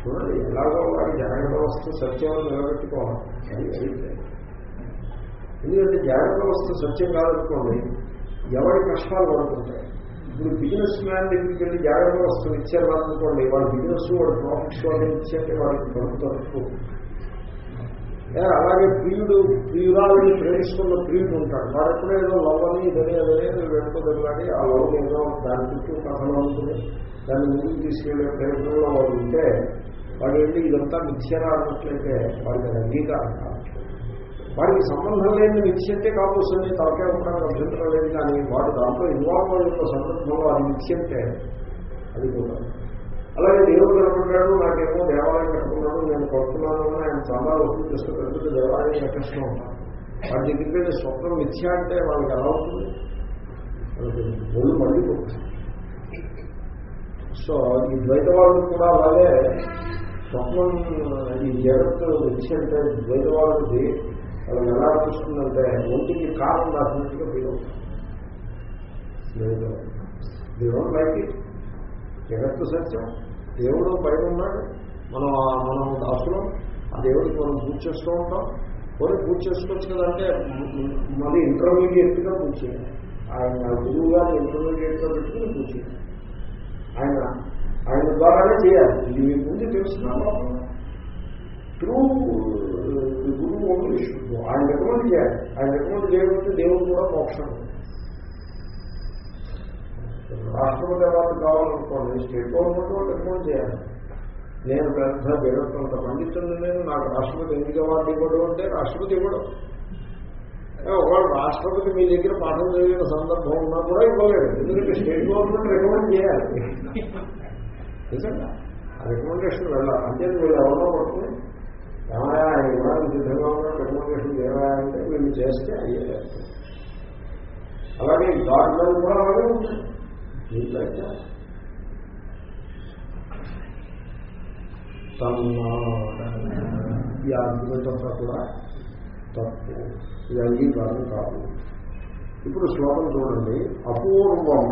చూడండి, ఎలాగో వాడి జాగ్రత్త వ్యవస్థ సత్యం నిలబెట్టుకోవాలి. ఎందుకంటే జాగ్రత్త వ్యవస్థ సత్యం కాదనుకోండి, ఎవరి కష్టాలు పడుతుంటాయి. ఇప్పుడు బిజినెస్ మ్యాన్ దగ్గరికి వెళ్ళి జాగ్రత్త వ్యవస్థను ఇచ్చేవాళ్ళనుకోండి, వాడి బిజినెస్ వాడి ప్రాఫిట్స్ వాడిని ఇచ్చేస్తే వాడికి పడుతూ. అలాగే ప్రియురాలని ప్రేమిస్తున్న ప్రియుడు ఉంటాడు. వాడు ఎప్పుడో ఏదో లవ్ అని ఇదని అదనే వెంటదలాడి ఆ లవ్ ఏదో దాని చుట్టూ కథలో ఉంటుంది. దాన్ని ముందుకు తీసుకెళ్లే ప్రయత్నంలో వాడు ఉంటే వాడు వెళ్ళి ఇదంతా మిథ్యరా అన్నట్లయితే వాడికి అంగీకారం కాదు. వాడికి సంబంధం లేని మిథ్యంటే కాకపోతే తలకాయ ఉండడానికి అభ్యంతరం లేదు. కానీ వాడు దాంట్లో ఇన్వాల్వ్ అయ్యే సందర్భంలో అది మిథ్యంటే అది కూడా అలాగే దేవుడు కనుకుంటాడు, నాకేమో దేవాలయం కట్టుకున్నాడు, నేను కడుతున్నాను అని ఆయన చందాలు వసూలు చేస్తూ పెద్ద దేవాలయం కట్టేస్తూ ఉంటాను. వాటి దగ్గర స్వప్నం మిథ్య అంటే వాళ్ళకి ఎలా అవుతుంది? వాళ్ళకి ఒళ్ళు మండిపోతుంది. సో ఈ ద్వైత వాళ్ళు కూడా అలాగే స్వప్నం ఈ జగత్తు మిథ్య అంటే ద్వైత వాళ్ళకి వాళ్ళకి ఎలా అనిపిస్తుందంటే ఒంటికి కారణం రాసినట్టుగా ఫీల్ అవుతుంది. జగత్తు సత్యం, దేవుడు పైన ఉన్నాడు, మనం దాసులం, ఆ దేవుడికి మనం పూజ చేస్తూ ఉంటాం. పోనీ పూజ చేసుకోవచ్చు కదంటే మళ్ళీ ఇంటర్మీడియట్గా పూజ చేయాలి. ఆయన గురువుగా ఇంటర్మీడియట్గా పెట్టుకుని పూజ చేయాలి. ఆయన ద్వారానే చేయాలి. ఇది మీ ముందు తెలుసుకున్నా ట్రూ గురువు ఓన్లీ విష్ణు. ఆయన రికమెండ్ చేయాలి. ఆయన రికమెండ్ చేయకపోతే దేవుడు కూడా మోక్షం. రాష్ట్రపతి అవార్డు కావాలనుకోండి, స్టేట్ గవర్నమెంట్ వాళ్ళు రికమెండ్ చేయాలి. నేను పెద్ద జగత్తంత పండితులు, నేను నాకు రాష్ట్రపతి ఎందుకు అవార్డు ఇవ్వడం అంటే రాష్ట్రపతి ఇవ్వడం. ఒకవేళ రాష్ట్రపతి మీ దగ్గర పాఠం చదివిన సందర్భం ఉన్నా కూడా ఇవ్వలేడు. ఎందుకంటే స్టేట్ గవర్నమెంట్ రికమెండ్ చేయాలి. నిజంగా ఆ రికమెండేషన్ వెళ్ళాలి. అంటే వీళ్ళు ఎవరో పడుతుంది ఏమయ్యా ఆయన ఇవ్వడానికి సిద్ధంగా ఉన్న రికమెండేషన్ చేయాలంటే వీళ్ళు చేస్తే అయ్యేది. అలాగే గాడ్లను కూడా అలాగే ఉంటుంది. వీళ్ళైతే ఈ ఆర్గ్యుమెంట్ అంతా కూడా తప్పు, ఇది అంగీకారం కాదు. ఇప్పుడు శ్లోకం చూడండి. అపూర్వం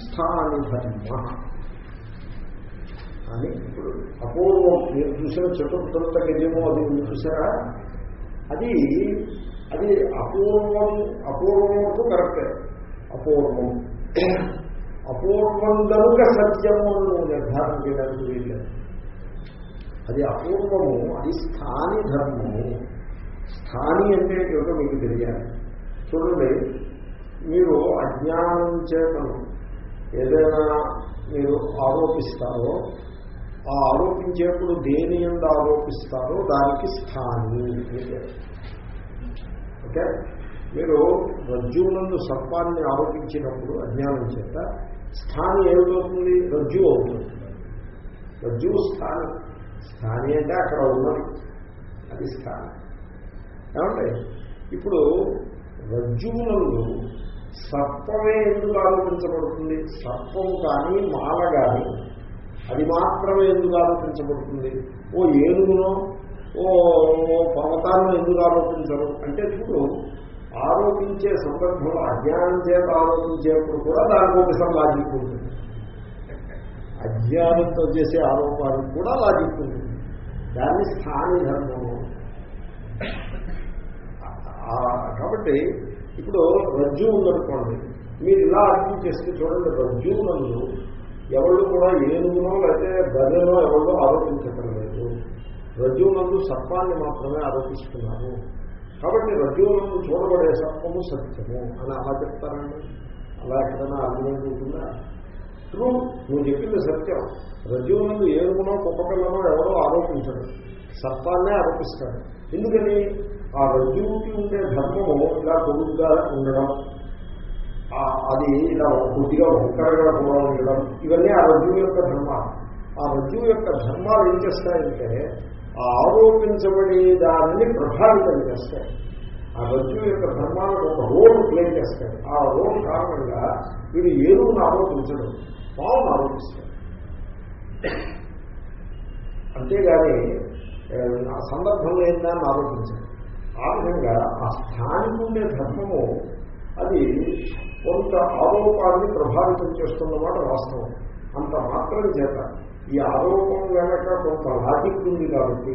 స్థాని ధర్మ అని. ఇప్పుడు అపూర్వం మీరు చూసిన చతుర్థ గజము అది మీరు చూసారా? అది అపూర్వము కరెక్టే. అపూర్వం కనుక సత్యము నిర్ధారణ చేయడానికి వీల్లేదు. అది అపూర్వము, అది స్థాని ధర్మము. స్థాని అంటే ఏమిటో మీకు తెలియాలి. చూడండి, మీరు అజ్ఞానం చేతను ఏదైనా మీరు ఆరోపిస్తారో, ఆ ఆరోపించేప్పుడు దేని యందు ఆరోపిస్తారో దానికి స్థాని. ఓకే, మీరు రజ్జువునందు సర్పాన్ని ఆరోపించినప్పుడు అజ్ఞానం చేత స్థాని ఏమిటవుతుంది? రజ్జువు అవుతుంది. రజ్జువు స్థాని. స్థాని అంటే అక్కడ ఉన్నది, అది స్థాని. ఏమంటే ఇప్పుడు రజ్జువునందు సర్పమే ఎందుకు ఆరోపించబడుతుంది? సర్పము కానీ మాల కానీ అది మాత్రమే ఎందుకు ఆరోపించబడుతుంది? ఓ ఏనుగునో ఓ పర్వతాలను ఎందుకు ఆరోపించరు అంటే, ఇప్పుడు ఆరోపించే సందర్భంలో అజ్ఞానం చేత ఆరోపించేప్పుడు కూడా దానికి ఒకసారి లాజిక్ ఉంటుంది. అజ్ఞానంతో చేసే ఆరోపానికి కూడా లాజిక్ ఉంటుంది. దాన్ని స్థాని ధర్మము. కాబట్టి ఇప్పుడు రజ్జు ఉందనుకోండి, మీరు ఇలా అర్థం చేస్తే చూడండి, రజ్జువునందు ఎవరు కూడా ఏనుగునో లేకపోతే గదనో ఎవరో ఆరోపించటం లేదు. రజ్జువునందు సర్పాన్ని మాత్రమే ఆరోపిస్తున్నారు. కాబట్టి రజ్జువునందు చూడబడే సర్పము సత్యము అని అలా చెప్తారండి. అలా ఎక్కడైనా ఆర్గ్యుమెంట్ ఉంటుందా? ట్రూ, నువ్వు చెప్పింది సత్యం. రజ్జువునందు ఏనుగునో కుక్కపిల్లనో ఎవరో ఆరోపించడు, సర్పాన్నే ఆరోపిస్తాడు. ఎందుకని? ఆ రజ్జువుకి ఉండే ధర్మము ఇలా కొడుకుగా ఉండడం, అది ఇలా కొద్దిగా ఒక్కరగా కూడా ఉండడం, ఇవన్నీ ఆ రజ్జువు యొక్క ధర్మాలు. ఆ రజ్జువు యొక్క ధర్మాలు ఏం చేస్తాయంటే ఆ ఆరోపించబడే దానిని ప్రభావితం చేస్తాయి. ఆ రజ్జువు యొక్క ధర్మాలను ఒక రోల్ ప్లే చేస్తాయి. ఆ రోల్ కారణంగా వీడు ఏనుగును ఆరోపించడం, పావును ఆరోపిస్తాడు. అంతేగాని ఆ సందర్భంలో ఏందాన్ని ఆరోపించాడు. ఆ విధంగా ఆ స్థానిక ఉండే ధర్మము అది కొంత ఆరోపాన్ని ప్రభావితం చేస్తున్నమాట వాస్తవం. అంత మాత్రం చేత ఈ ఆరోపం వెనక కొంత లాజిక్ ఉంది కాబట్టి,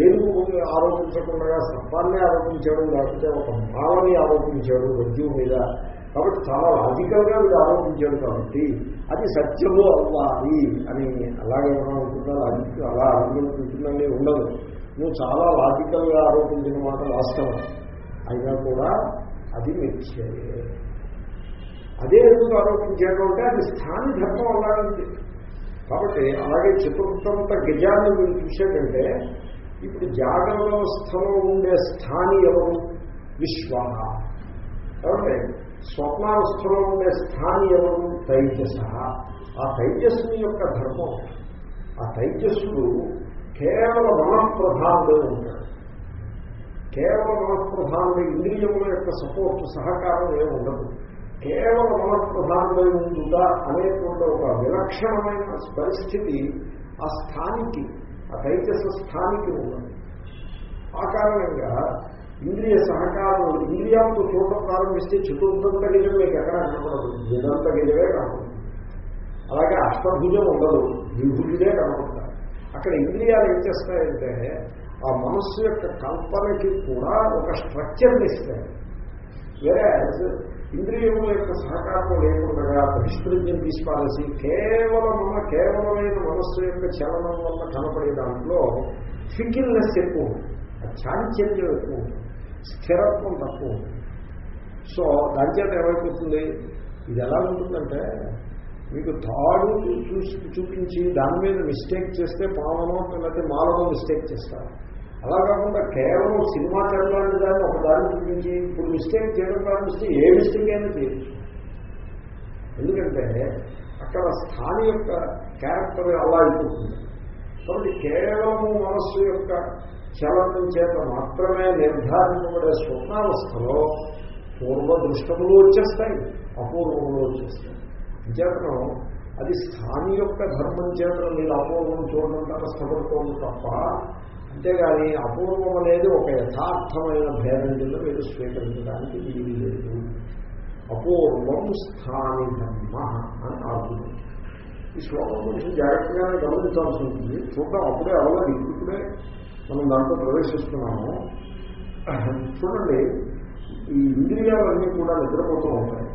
ఏనుగు ఆరోపించకుండా సర్పాన్ని ఆరోపించాడు, లేకపోతే ఒక మాలని ఆరోపించాడు రజ్జువు మీద, కాబట్టి చాలా లాజికల్గా వీడు ఆరోపించాడు కాబట్టి అది సత్యము అవ్వాలి అని అలాగే ఏమైనా ఉంటుందా? లాజిక్ అలా ఆరోపించుంటుందని ఉండదు. నువ్వు చాలా లాజికల్గా ఆరోపించిన మాట వాస్తవం అయినా కూడా అది మిథ్యే. అదే ఎందుకు ఆరోపించాడు అంటే అది స్థాని ధర్మం అలాగే. కాబట్టి అలాగే చతుర్థంత గజాన్ని మీరు చూసేటంటే, ఇప్పుడు జాగ్రత్త వ్యవస్థలో ఉండే స్థాని ఎవరు? విశ్వ. కాబట్టి స్వప్నావస్థలో ఉండే స్థాని ఎవరు? తైజస. ఆ తైజస్సుని యొక్క ధర్మం ఆ తైజస్సుడు కేవల మనఃప్రధానుడే ఉంటాడు. కేవల మనఃప్రధానుడు, ఇంద్రియముల యొక్క సపోర్ట్ సహకారం ఏమి ఉండదు. కేవల మనఃప్రధానుడై ఉందా అనేటువంటి ఒక విలక్షణమైన పరిస్థితి ఆ స్థానికి, ఆ తైజస స్థానికి ఉన్నది. ఆ కారణంగా ఇంద్రియ సహకారం, ఇంద్రియాలతో చూడటం ప్రారంభిస్తే చతుర్థంత గిజం మీకు ఎక్కడ కనపడదు, ద్విదంత గిజమే కనపడుతుంది. అలాగే అష్టభుజం ఉండదు, విభుజుడే కనపడతారు. అక్కడ ఇంద్రియాలు ఏం చేస్తాయంటే ఆ మనస్సు యొక్క కల్పనకి కూడా ఒక స్ట్రక్చర్ని ఇస్తాయి. వేరే ఇంద్రియముల యొక్క సహకారం లేకుండా బహిష్కృత్యం తీసుకోవాల్సి కేవలమైన మనస్సు యొక్క చలనం వల్ల కనపడే దాంట్లో ఫికిల్నెస్ ఎక్కువ ఉంటుంది, చాంచల్యం ఎక్కువ ఉంటుంది, స్థిరత్వం తక్కువ ఉంటుంది. సో దాని చేత ఏమైపోతుంది, ఇది ఎలా ఉంటుందంటే మీకు తాడు చూపించి దాని మీద మిస్టేక్ చేస్తే పాలనో లేకపోతే మాలనో మిస్టేక్ చేస్తారు. అలా కాకుండా కేవలం సినిమా చదవాలంటే దాన్ని ఒక దాన్ని చూపించి ఇప్పుడు మిస్టేక్ చేయడం ప్రారంభిస్తే ఏ మిస్టేక్ అయినా చేయొచ్చు. ఎందుకంటే అక్కడ స్థాని యొక్క క్యారెక్టర్ అలా అయిపోతుంది. కాబట్టి కేవలము మనస్సు యొక్క చలనం చేత మాత్రమే నిర్ధారించబడే స్వప్నావస్థలో పూర్వ దృష్టములు వచ్చేస్తాయి, అపూర్వములు వచ్చేస్తాయి. చేతనం అది స్థాని యొక్క ధర్మం చేతను మీరు అపూర్వం చూడడం కష్టపడుతోంది తప్ప, అంతేగాని అపూర్వం అనేది ఒక యథార్థమైన భేదం కింద మీరు స్వీకరించడానికి వీలు లేదు. అపూర్వం స్థాని ధర్మ అని ఆర్గ్యుమెంట్. ఈ శ్లోకం కొంచెం జాగ్రత్తగానే గమనించాల్సి ఉంటుంది. చూద్దాం, అప్పుడే అవ్వలేదు, ఇప్పుడే మనం దాంట్లో ప్రవేశిస్తున్నాము. చూడండి, ఈ ఇంద్రియాలన్నీ కూడా నిద్రపోతూ ఉంటాయి,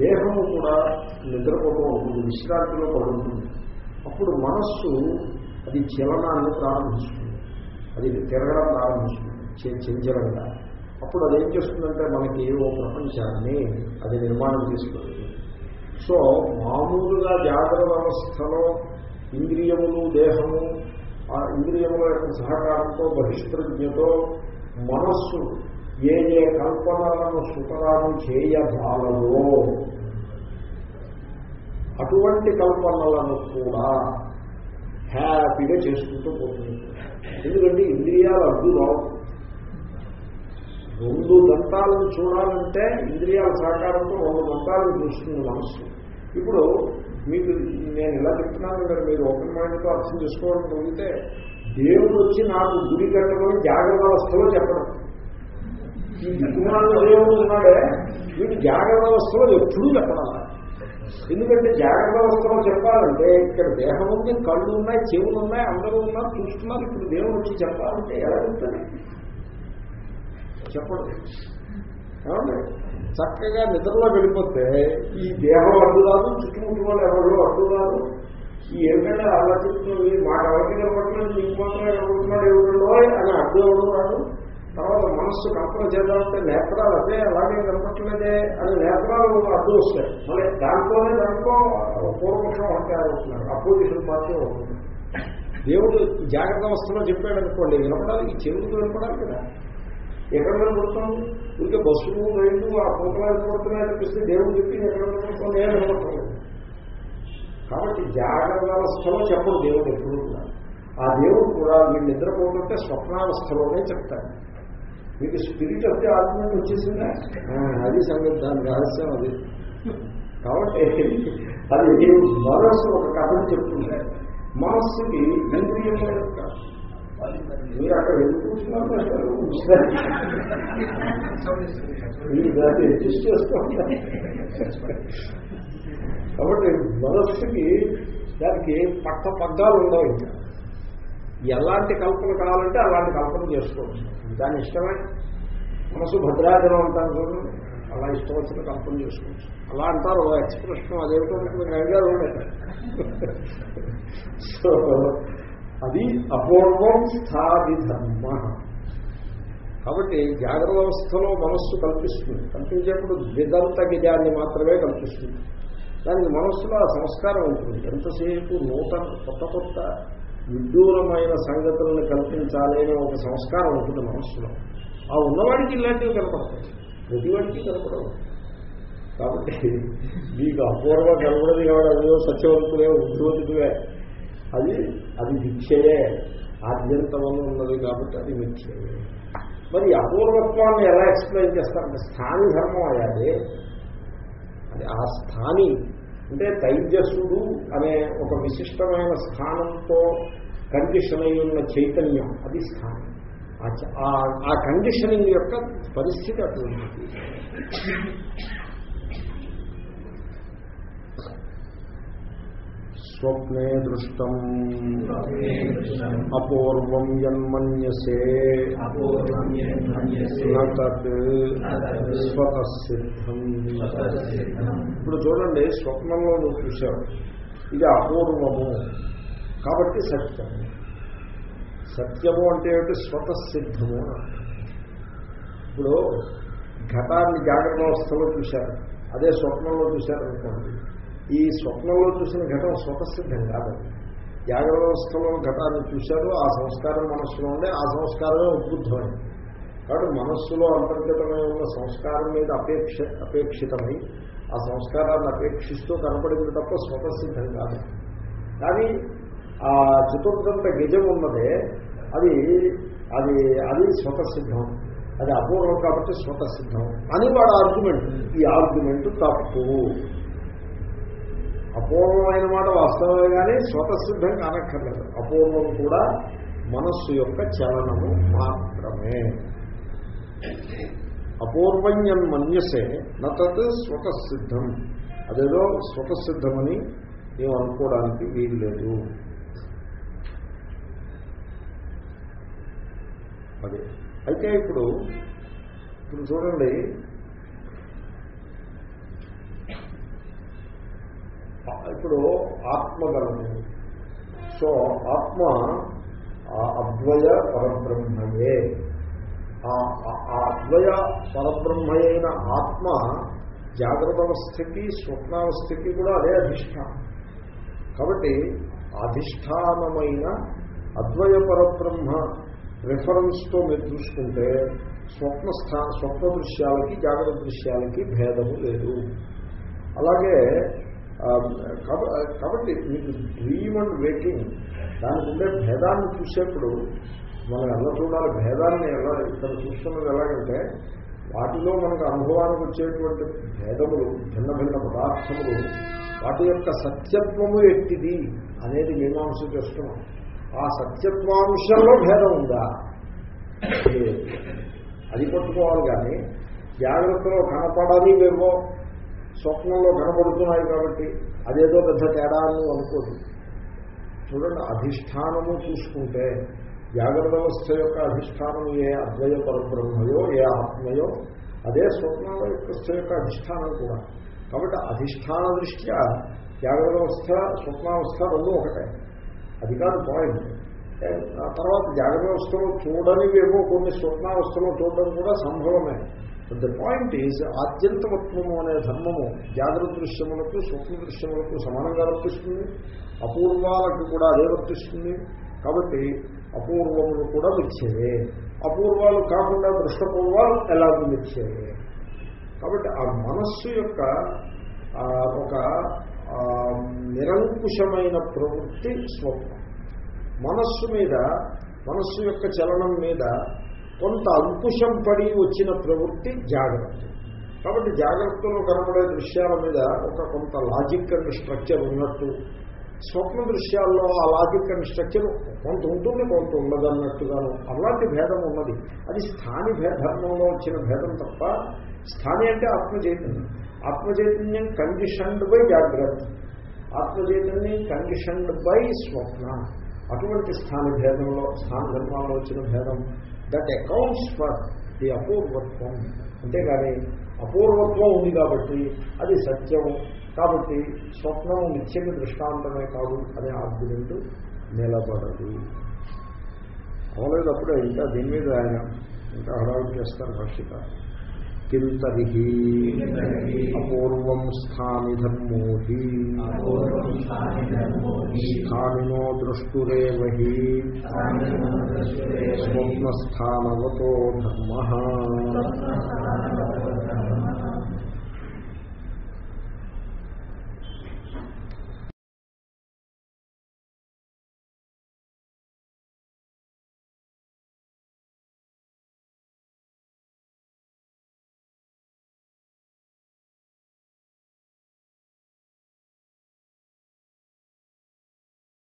దేహము కూడా నిద్రపోతూ ఉంటుంది, విశ్రాంతిలో పడుతుంది. అప్పుడు మనస్సు అది చలనాన్ని ప్రారంభిస్తుంది, అది తిరగడం ప్రారంభిస్తుంది చంచలంగా. అప్పుడు అదేం చేస్తుందంటే మనకి ఓ ప్రపంచాన్ని అది నిర్మాణం చేసుకుంటుంది. సో మామూలుగా జాగ్రత్త వ్యవస్థలో ఇంద్రియములు, దేహము, ఆ ఇంద్రియముల యొక్క సహకారంతో బహిష్కృజ్ఞతో మనస్సు ఏ ఏ కల్పనలను సుతరాము చేయజాలదో అటువంటి కల్పనలను కూడా హ్యాపీగా చేసుకుంటూ పోతుంది. ఎందుకంటే ఇంద్రియాలు అడ్డు రావు. రెండు దంతాలను చూడాలంటే ఇంద్రియాల సహకారంతో రెండు దంతాలను చూస్తుంది మనస్సు. ఇప్పుడు మీకు నేను ఇలా చెప్తున్నాను కదా, మీరు ఓపెన్ మైండ్తో అర్థం చేసుకోవడం కలిగితే దేవుడు వచ్చి నాకు గుడి కట్టమని జాగ్రత్త అవస్థలో చెప్పడం. ఈ దిక్కుమాల దేవుడు ఉన్నాడే వీడు జాగ్రత్త అవస్థలో ఎప్పుడూ చెప్పడం. ఎందుకంటే జాగ్రత్త అవస్థలో చెప్పాలంటే ఇక్కడ దేహం ఉంది, కళ్ళు ఉన్నాయి, చెవులు ఉన్నాయి, అందరూ ఉన్నారు, చూస్తున్నారు. ఇప్పుడు దేవుడు వచ్చి చెప్పాలంటే ఎలా చెప్తాడు? చెప్పడు. ఏమండి, చక్కగా నిద్రలో వెళ్ళిపోతే ఈ దేహం అడ్డు రాదు, చుట్టుముట్టు వాళ్ళు ఎవరు అడ్డు రాదు. ఈ ఏమిటంటే అలా చెప్తుంది, మాట ఎవరికి నిలబట్టలేదు, నీకు మాత్రమే నిలబడుతున్నాడు ఎవరిలో అని అడ్డు ఎవరు రాదు. తర్వాత మనస్సు కల్పన చేద్దామంటే నేత్రాలు అదే అలాగే కనపట్టలేదే అని నేత్రాలు అడ్డు వస్తాయి. మళ్ళీ దాంట్లో పూర్వపక్షం అంటే అవుతున్నారు, అపోజిషన్ పార్టీ అవుతుంది. దేవుడు జాగ్రత్త అవస్థలో చెప్పాడు అనుకోండి, వినపడాలి, ఈ చెవులతో వినపడాలి కదా. ఎక్కడ వినపడతాం? ఇంకే బస్సులు, రైళ్లు ఆ పూటలు వినపడుతున్నాయి అనిపిస్తే దేవుడు చెప్పి ఎక్కడ వినపడతాం? నేను వినపడతాను. కాబట్టి జాగ్రత్త అవస్థలో చెప్పడు దేవుడు ఎప్పుడు కూడా. ఆ దేవుడు కూడా వీళ్ళు నిద్రపోతుంటే స్వప్నావస్థలోనే చెప్తాడు. మీకు స్పిరిట్ ఆఫ్ ది ఆర్గ్యుమెంట్ వచ్చేసిందా? అది సంగతి, దాని రహస్యం అది. కాబట్టి అది మనస్సు ఒక కథను చెప్తుంది. మనస్సుకి ఇంద్రియముల యొక్క మీరు అక్కడ వెళ్ళి కూర్చున్నారు, మీరు దాన్ని అడ్జస్ట్ చేసుకోవాలి. కాబట్టి మనస్సుకి దానికి పగ్గాలు ఉండవు. ఇంకా ఎలాంటి కల్పన కావాలంటే అలాంటి కల్పన చేసుకోవచ్చు. దాని ఇష్టమే. మనసు భద్రాచలం అంటారు చూడండి, అలా ఇష్టం వచ్చిన కల్పన చేసుకోవచ్చు. అలా అంటారు ఎక్స్ప్రెషన్, అదేమిటో గంగారు ఉండేది. సో అది అపూర్వం స్థాది ధర్మ. కాబట్టి జాగ్రత్త వ్యవస్థలో మనస్సు కల్పిస్తుంది. కల్పించేప్పుడు విదంత గిజాన్ని మాత్రమే కల్పిస్తుంది. దానికి మనస్సులో ఆ సంస్కారం ఉంటుంది. ఎంతసేపు నూతన కొత్త విడ్డూరమైన సంగతులను కల్పించాలి అనే ఒక సంస్కారం ఉంటుంది మనస్సులో. ఆ ఉన్నవాడికి ఇలాంటివి కనపడతాయి, ప్రతివాడికి కనపడవు. కాబట్టి మీకు అపూర్వ కనపడదు కాబట్టి అదో సత్యవంతులే, బుద్ధివంతుడే. అది మిథ్యయే, ఆద్యంతం వల్ల ఉన్నది కాబట్టి అది మిథ్యయే. మరి అపూర్వత్వాన్ని ఎలా ఎక్స్ప్లెయిన్ చేస్తారంటే స్థాని ధర్మం అయ్యాది. అది ఆ స్థాని అంటే తైజస్సుడు అనే ఒక విశిష్టమైన స్థానంతో కండిషన్ అయి ఉన్న చైతన్యం, అది స్థానం. ఆ కండిషనింగ్ యొక్క పరిస్థితి అటువంటిది. స్వప్నే దృష్టం అపూర్వం యన్మన్యసే నతత్ స్వతసిద్ధం. ఇప్పుడు చూడండి, స్వప్నంలో నువ్వు చూశావు, ఇది అపూర్వము కాబట్టి సత్యము. సత్యము అంటే ఏమిటి? స్వతసిద్ధము. ఇప్పుడు ఘటాన్ని జాగ్రత్త అవస్థలో చూశారు, అదే స్వప్నంలో చూశారనుకోండి, ఈ స్వప్నంలో చూసిన ఘటన స్వతసిద్ధం కాదు. జాగ్రత్త వ్యవస్థలో ఘటాన్ని చూశారు, ఆ సంస్కారం మనస్సులో ఉండే, ఆ సంస్కారమే ఉద్బుద్ధమైంది. కాబట్టి మనస్సులో అంతర్గతమై ఉన్న సంస్కారం మీద అపేక్షితమై ఆ సంస్కారాన్ని అపేక్షిస్తూ కనపడింది తప్ప స్వతసిద్ధం కాదు. కానీ ఆ చతుర్థంత గజం ఉన్నదే అది అది అది స్వతసిద్ధం, అది అపూర్వం కాబట్టి స్వతసిద్ధం అని వాడు ఆర్గ్యుమెంట్. ఈ ఆర్గ్యుమెంట్ తప్పు. అపూర్వమైన మాట వాస్తవమే కానీ స్వతసిద్ధం కానక్కర్లేదు. అపూర్వం కూడా మనస్సు యొక్క చలనము మాత్రమే. అపూర్వన్యం మన్యసే నతత్ స్వతసిద్ధం. అదేదో స్వతసిద్ధమని మేము అనుకోవడానికి వీలు లేదు. అదే అయితే ఇప్పుడు చూడండి, ఇప్పుడు ఆత్మ గలము. సో ఆత్మ అద్వయ పరబ్రహ్మయే. ఆ అద్వయ పరబ్రహ్మయైన ఆత్మ జాగ్రత్త అవస్థకి స్వప్నావస్థకి కూడా అదే అధిష్టానం. కాబట్టి అధిష్టానమైన అద్వయ పరబ్రహ్మ రిఫరెన్స్తో మీరు చూసుకుంటే స్వప్న దృశ్యాలకి జాగ్రత్త దృశ్యాలకి భేదము లేదు. అలాగే కాబట్టి మీకు డ్రీమ్ అండ్ వేకింగ్ దానికి ఉండే భేదాన్ని చూసేప్పుడు మనం ఎలా చూడాలి? భేదాన్ని ఎలా ఇక్కడ చూస్తున్నది ఎలాగంటే వాటిలో మనకు అనుభవానికి వచ్చేటువంటి భేదములు, భిన్న భిన్న పదార్థములు, వాటి యొక్క సత్యత్వము ఎట్టిది అనేది మీమాంస చేస్తున్నాం. ఆ సత్యత్వాంశంలో భేదం ఉందా? అది పట్టుకోవాలి. కానీ జాగ్రత్తలో కనపడాలి లేవో స్వప్నంలో కనపడుతున్నాయి కాబట్టి అదేదో పెద్ద తేడా అని అనుకోదు. చూడండి, అధిష్టానము చూసుకుంటే జాగ్రత్త అవస్థ యొక్క అధిష్టానం ఏ అద్వయ పరబ్రహ్మయో, ఏ ఆత్మయో, అదే స్వప్నావస్థ యొక్క అధిష్టానం కూడా. కాబట్టి అధిష్టాన దృష్ట్యా జాగ్రత్త అవస్థ స్వప్నావస్థ రెండు ఒకటే. అది కాదు పాయింట్. తర్వాత జాగ్రత్త అవస్థలో చూడనివేమో కొన్ని స్వప్నావస్థలో చూడడం కూడా సంభవమే. ద పాయింట్ ఈజ్ ఆద్యంతమత్వము అనే ధర్మము జాగ్రత్త దృశ్యములకు స్వప్న దృశ్యములకు సమానంగా వర్తిస్తుంది, అపూర్వాలకు కూడా అదే వర్తిస్తుంది. కాబట్టి అపూర్వములు కూడా మిథ్యయే, అపూర్వాలు కాకుండా దృష్టపూర్వాలు ఎలాగూ మిథ్యయే. కాబట్టి ఆ మనస్సు యొక్క ఒక నిరంకుశమైన ప్రవృత్తి స్వప్నం. మనస్సు యొక్క చలనం మీద కొంత అంకుశం పడి వచ్చిన ప్రవృత్తి జాగ్రత్త. కాబట్టి జాగ్రత్తలో కనబడే దృశ్యాల మీద ఒక కొంత లాజిక్ అండ్ స్ట్రక్చర్ ఉన్నట్టు, స్వప్న దృశ్యాల్లో ఆ లాజిక్ అండ్ స్ట్రక్చర్ కొంత ఉంటుంది, కొంత ఉండదన్నట్టుగాను అలాంటి భేదం ఉన్నది. అది స్థాని ధర్మంలో వచ్చిన భేదం తప్ప, స్థాని అంటే ఆత్మచైతన్యం. ఆత్మచైతన్యం కండిషన్డ్ బై జాగ్రత్త, ఆత్మచైతన్యం కండిషన్డ్ బై స్వప్న. అటువంటి స్థాన భేదంలో, స్థాన ధర్మాల్లో వచ్చిన భేదం దట్ అకౌంట్స్ ఫర్ ది అపూర్వత్వం. అంతేగాని అపూర్వత్వం ఉంది కాబట్టి అది సత్యము, కాబట్టి స్వప్నము నిత్యమి దృష్టాంతమే కాదు అనే ఆర్గ్యుమెంట్ నిలబడదు. అవలేదప్పుడే ఇంకా దీని మీద ఆయన ఇంకా హడావుడి చేస్తారు భాష్యకారు. కిం తరిహి అపూర్వం స్థాని ధర్మో హి స్థానినో దృష్టురేవ హి స్వప్నస్థానవతో ధర్మః.